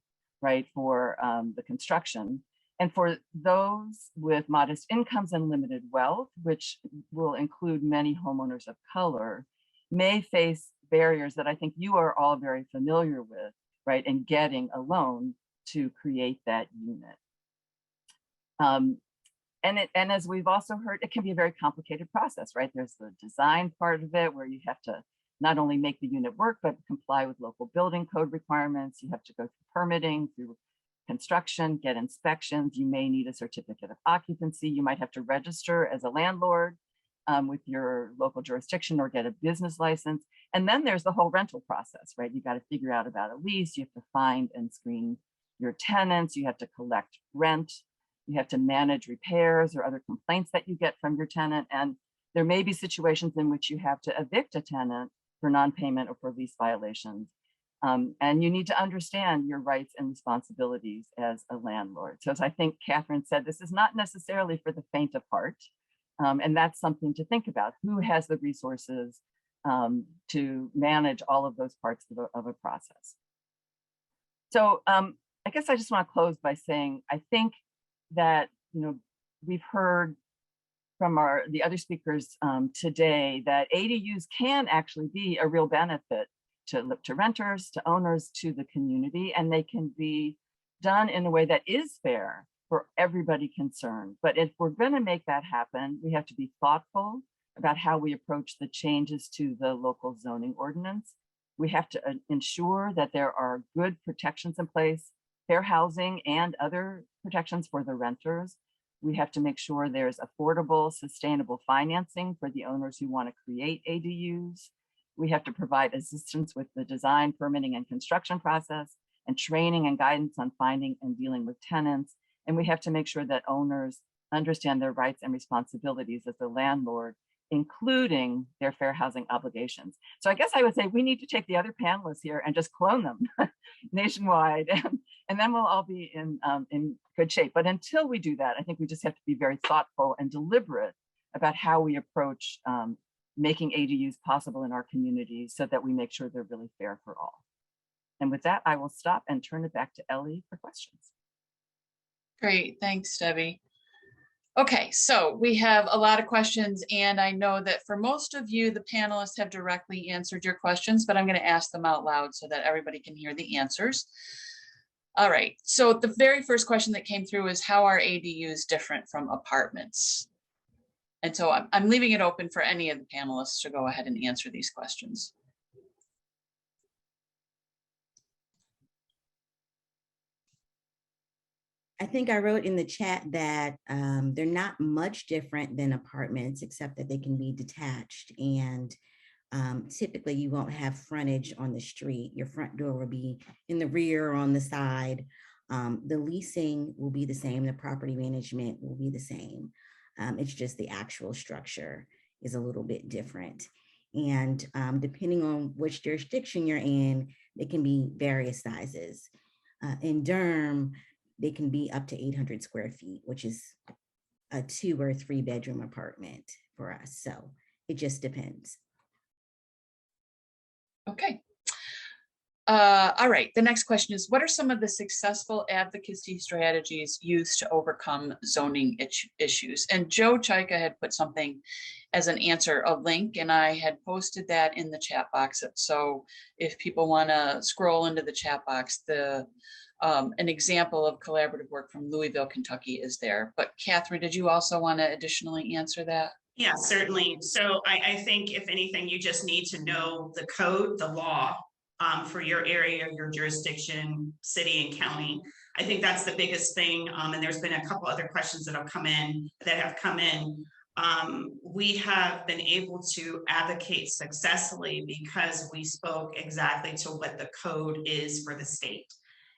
right, for the construction. And for those with modest incomes and limited wealth, which will include many homeowners of color, may face barriers that I think you are all very familiar with, right, in getting a loan to create that unit. And as we've also heard, it can be a very complicated process, right? There's the design part of it where you have to not only make the unit work, but comply with local building code requirements. You have to go through permitting, through construction, get inspections. You may need a certificate of occupancy. You might have to register as a landlord with your local jurisdiction or get a business license. And then there's the whole rental process, right? You got to figure out about a lease. You have to find and screen your tenants. You have to collect rent. You have to manage repairs or other complaints that you get from your tenant. And there may be situations in which you have to evict a tenant for non-payment or for lease violations. And you need to understand your rights and responsibilities as a landlord. So as I think Catherine said, this is not necessarily for the faint of heart. And that's something to think about. Who has the resources to manage all of those parts of a process? So I guess I just want to close by saying, I think that, we've heard from the other speakers today that ADUs can actually be a real benefit to renters, to owners, to the community, and they can be done in a way that is fair for everybody concerned. But if we're going to make that happen, we have to be thoughtful about how we approach the changes to the local zoning ordinance. We have to ensure that there are good protections in place, fair housing and other protections for the renters. We have to make sure there's affordable, sustainable financing for the owners who want to create ADUs. We have to provide assistance with the design, permitting, and construction process, and training and guidance on finding and dealing with tenants. And we have to make sure that owners understand their rights and responsibilities as a landlord, including their fair housing obligations. So I guess I would say we need to take the other panelists here and just clone them nationwide, and then we'll all be in good shape. But until we do that, I think we just have to be very thoughtful and deliberate about how we approach making ADUs possible in our communities so that we make sure they're really fair for all. And with that, I will stop and turn it back to Ellie for questions. Great, thanks, Debbie. Okay, so we have a lot of questions, and I know that for most of you, the panelists have directly answered your questions, but I'm going to ask them out loud so that everybody can hear the answers. All right, so the very first question that came through is, how are ADUs different from apartments? And so I'm leaving it open for any of the panelists to go ahead and answer these questions. I think I wrote in the chat that they're not much different than apartments, except that they can be detached. And typically you won't have frontage on the street. Your front door will be in the rear or on the side. The leasing will be the same. The property management will be the same. It's just the actual structure is a little bit different. And depending on which jurisdiction you're in, they can be various sizes. In Durham, they can be up to 800 square feet, which is a 2 or 3 bedroom apartment for us. So it just depends. Okay. All right, the next question is, what are some of the successful advocacy strategies used to overcome zoning issues? And Joe Chaika had put something as an answer, a link, and I had posted that in the chat box. So if people want to scroll into the chat box, an example of collaborative work from Louisville, Kentucky is there. But Catherine, did you also want to additionally answer that? Yeah, certainly. So I think if anything, you just need to know the code, the law for your area, your jurisdiction, city and county. I think that's the biggest thing. And there's been a couple other questions that have come in. We have been able to advocate successfully because we spoke exactly to what the code is for the state.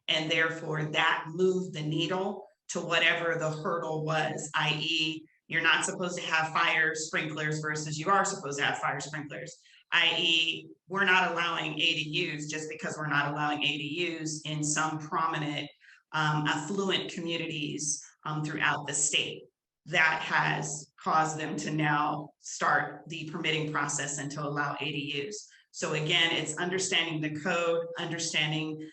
And therefore that moved the needle to whatever the hurdle was, i.e. you're not supposed to have fire sprinklers versus you are supposed to have fire sprinklers, i.e. we're not allowing ADUs just because we're not allowing ADUs in some prominent affluent communities throughout the state. That has caused them to now start the permitting process and to allow ADUs. So again, it's understanding the code, understanding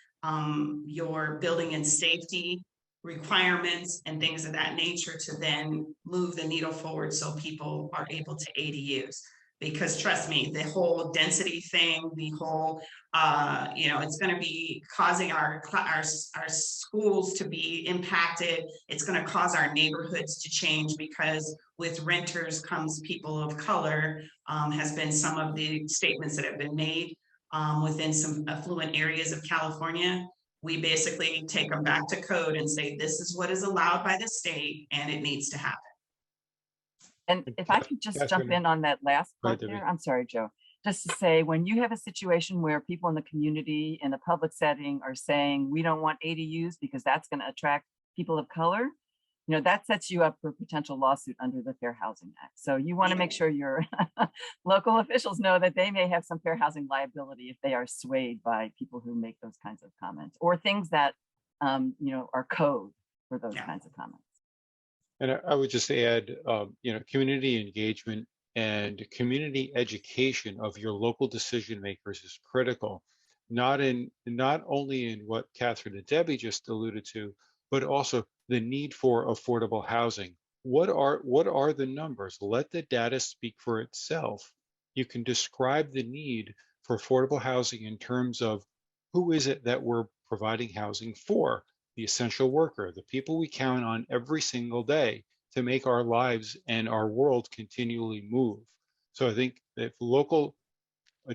your building and safety requirements and things of that nature to then move the needle forward so people are able to ADUs. Because trust me, the whole density thing, the whole, it's going to be causing our schools to be impacted. It's going to cause our neighborhoods to change because with renters comes people of color, has been some of the statements that have been made within some affluent areas of California. we basically take them back to code and say, this is what is allowed by the state and it needs to happen. And if I could just jump in on that last part there, I'm sorry, Joe, just to say, when you have a situation where people in the community in a public setting are saying, we don't want ADUs because that's going to attract people of color, you know, that sets you up for a potential lawsuit under the Fair Housing Act. So you want to make sure your local officials know that they may have some fair housing liability if they are swayed by people who make those kinds of comments, or things that, you know, are code for those kinds of comments. And I would just add, you know, community engagement and community education of your local decision makers is critical, not only in what Catherine and Debbie just alluded to, but also the need for affordable housing. What are the numbers? Let the data speak for itself. You can describe the need for affordable housing in terms of who is it that we're providing housing for? The essential worker, the people we count on every single day to make our lives and our world continually move. So I think if local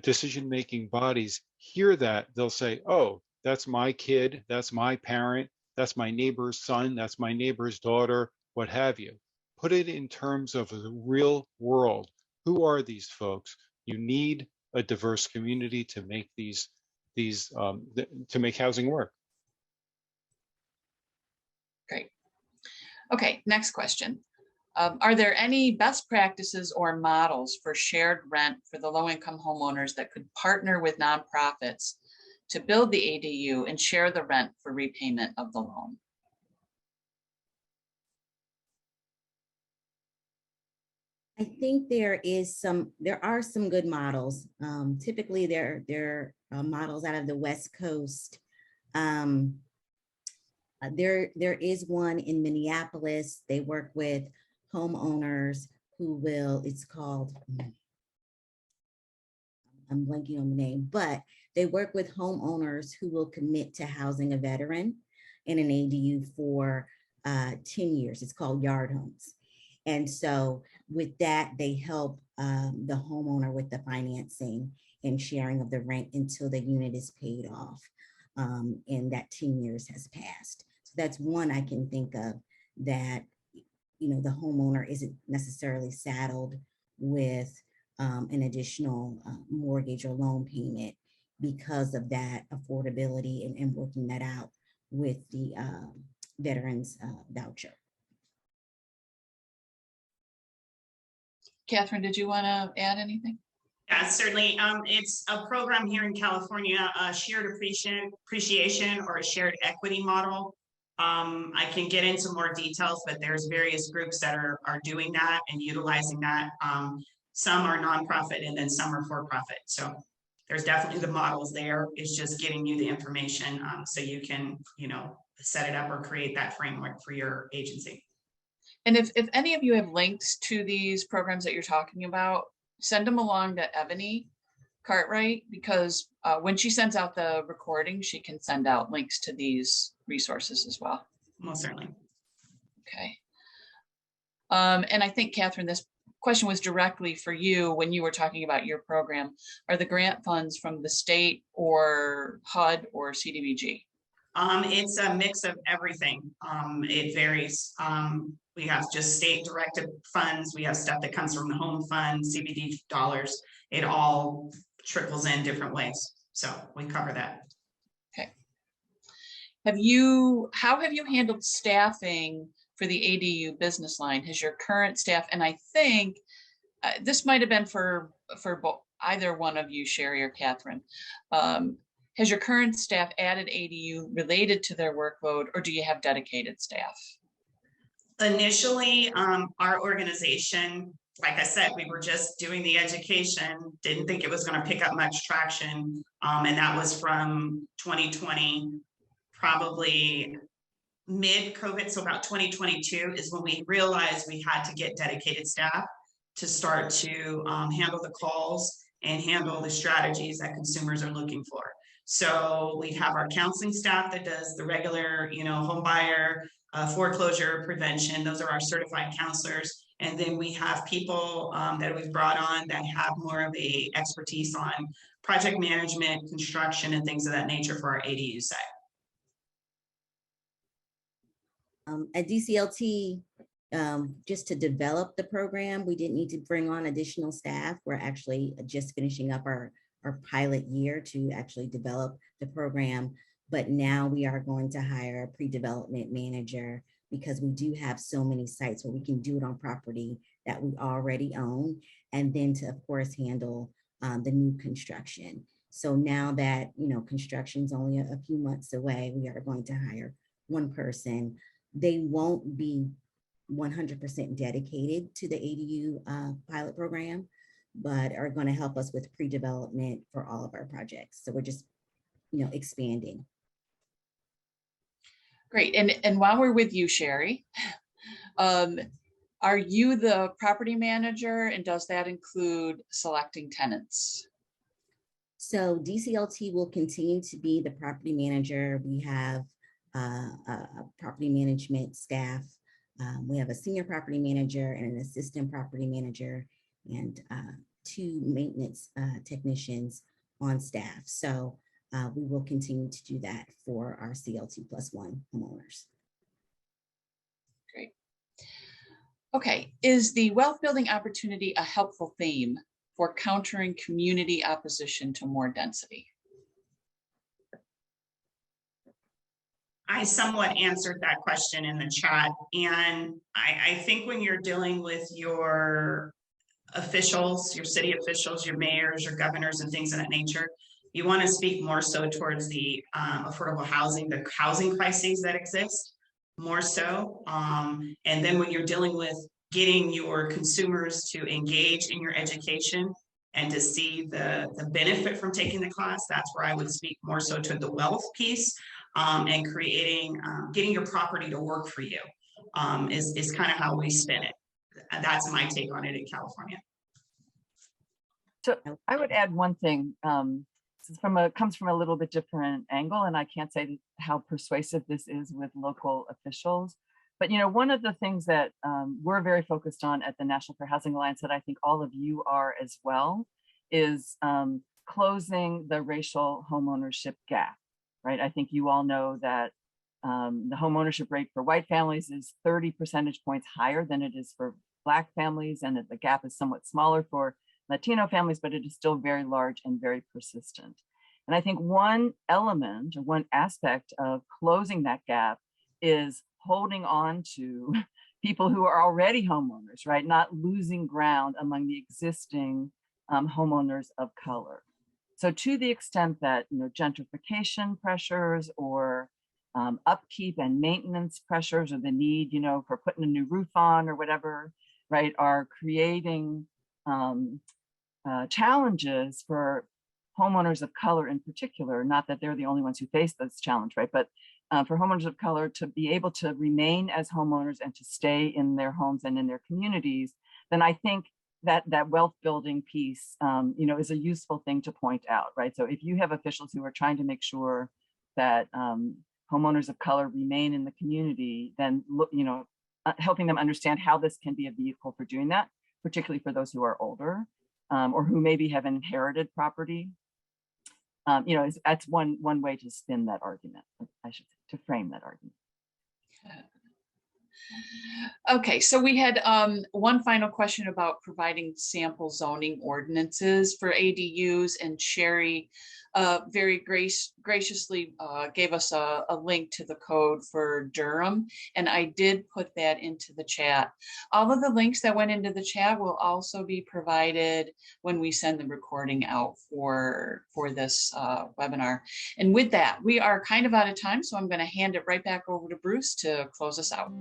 decision-making bodies hear that, they'll say, oh, that's my kid, that's my parent, that's my neighbor's son, that's my neighbor's daughter, what have you. Put it in terms of the real world. Who are these folks? You need a diverse community to make to make housing work. Great. Okay, next question. Are there any best practices or models for shared rent for the low-income homeowners that could partner with nonprofits to build the ADU and share the rent for repayment of the loan? I think there are some good models. Typically, there are models out of the West Coast. There is one in Minneapolis. They work with homeowners who will, it's called, I'm blanking on the name, but they work with homeowners who will commit to housing a veteran in an ADU for 10 years. It's called yard homes. And so with that, they help the homeowner with the financing and sharing of the rent until the unit is paid off and that 10 years has passed. So that's one I can think of that, you know, the homeowner isn't necessarily saddled with an additional mortgage or loan payment because of that affordability and working that out with the veterans voucher. Catherine, did you want to add anything? Yeah, certainly. It's a program here in California, a shared appreciation or a shared equity model. I can get into more details, but there's various groups that are doing that and utilizing that. Some are nonprofit and then some are for profit. So there's definitely the models there. It's just getting you the information so you can, you know, set it up or create that framework for your agency. And if any of you have links to these programs that you're talking about, send them along to Ebony Cartwright, because when she sends out the recording, she can send out links to these resources as well. Most certainly. Okay. And I think, Catherine, this question was directly for you when you were talking about your program. Are the grant funds from the state or HUD or Cdbg? It's a mix of everything. It varies. We have just state directed funds. We have stuff that comes from the home fund, CBD dollars. It all trickles in different ways. So we cover that. Okay. How have you handled staffing for the ADU business line? Has your current staff, and I think this might have been for either one of you, Sherry or Catherine, has your current staff added ADU related to their workload, or do you have dedicated staff? Initially, our organization, like I said, we were just doing the education, didn't think it was going to pick up much traction. And that was from 2020, probably mid-COVID. So about 2022 is when we realized we had to get dedicated staff to start to handle the calls and handle the strategies that consumers are looking for. So we have our counseling staff that does the regular, you know, home buyer, foreclosure prevention. Those are our certified counselors. And then we have people that we've brought on that have more of a expertise on project management, construction, and things of that nature for our ADU side. At DCLT, just to develop the program, we didn't need to bring on additional staff. We're actually just finishing up our pilot year to actually develop the program. But now we are going to hire a pre-development manager because we do have so many sites where we can do it on property that we already own, and then to, of course, handle the new construction. So now that, you know, construction is only a few months away, we are going to hire one person. They won't be 100% dedicated to the ADU pilot program, but are going to help us with pre-development for all of our projects. So we're just, you know, expanding. Great. And while we're with you, Sherry, are you the property manager, and does that include selecting tenants? So DCLT will continue to be the property manager. We have a property management staff. We have a senior property manager and an assistant property manager, and 2 maintenance technicians on staff. So we will continue to do that for our CLT+1 homeowners. Great. Okay, is the wealth building opportunity a helpful theme for countering community opposition to more density? I somewhat answered that question in the chat. And I think when you're dealing with your officials, your city officials, your mayors, your governors, and things of that nature, you want to speak more so towards the affordable housing, the housing crises that exist more so. And then when you're dealing with getting your consumers to engage in your education and to see the benefit from taking the class, that's where I would speak more so to the wealth piece. And creating, getting your property to work for you is kind of how we spin it. That's my take on it in California. So I would add one thing. Comes from a little bit different angle, and I can't say how persuasive this is with local officials. But you know, one of the things that we're very focused on at the National Fair Housing Alliance, that I think all of you are as well, is closing the racial homeownership gap. Right. I think you all know that the homeownership rate for white families is 30 percentage points higher than it is for Black families, and that the gap is somewhat smaller for Latino families, but it is still very large and very persistent. And I think one element or one aspect of closing that gap is holding on to people who are already homeowners, right? Not losing ground among the existing homeowners of color. So to the extent that, you know, gentrification pressures or upkeep and maintenance pressures, or the need, you know, for putting a new roof on or whatever, right, are creating challenges for homeowners of color in particular, not that they're the only ones who face this challenge, right, but for homeowners of color to be able to remain as homeowners and to stay in their homes and in their communities, then I think that wealth building piece, you know, is a useful thing to point out, right? So if you have officials who are trying to make sure that homeowners of color remain in the community, then look, you know, helping them understand how this can be a vehicle for doing that, particularly for those who are older or who maybe have inherited property, you know, that's one way to spin that argument. I should say, to frame that argument. Okay, so we had one final question about providing sample zoning ordinances for ADUs, and Sherry very graciously gave us a link to the code for Durham, and I did put that into the chat. All of the links that went into the chat will also be provided when we send the recording out for this webinar. And with that, we are kind of out of time, so I'm going to hand it right back over to Bruce to close us out.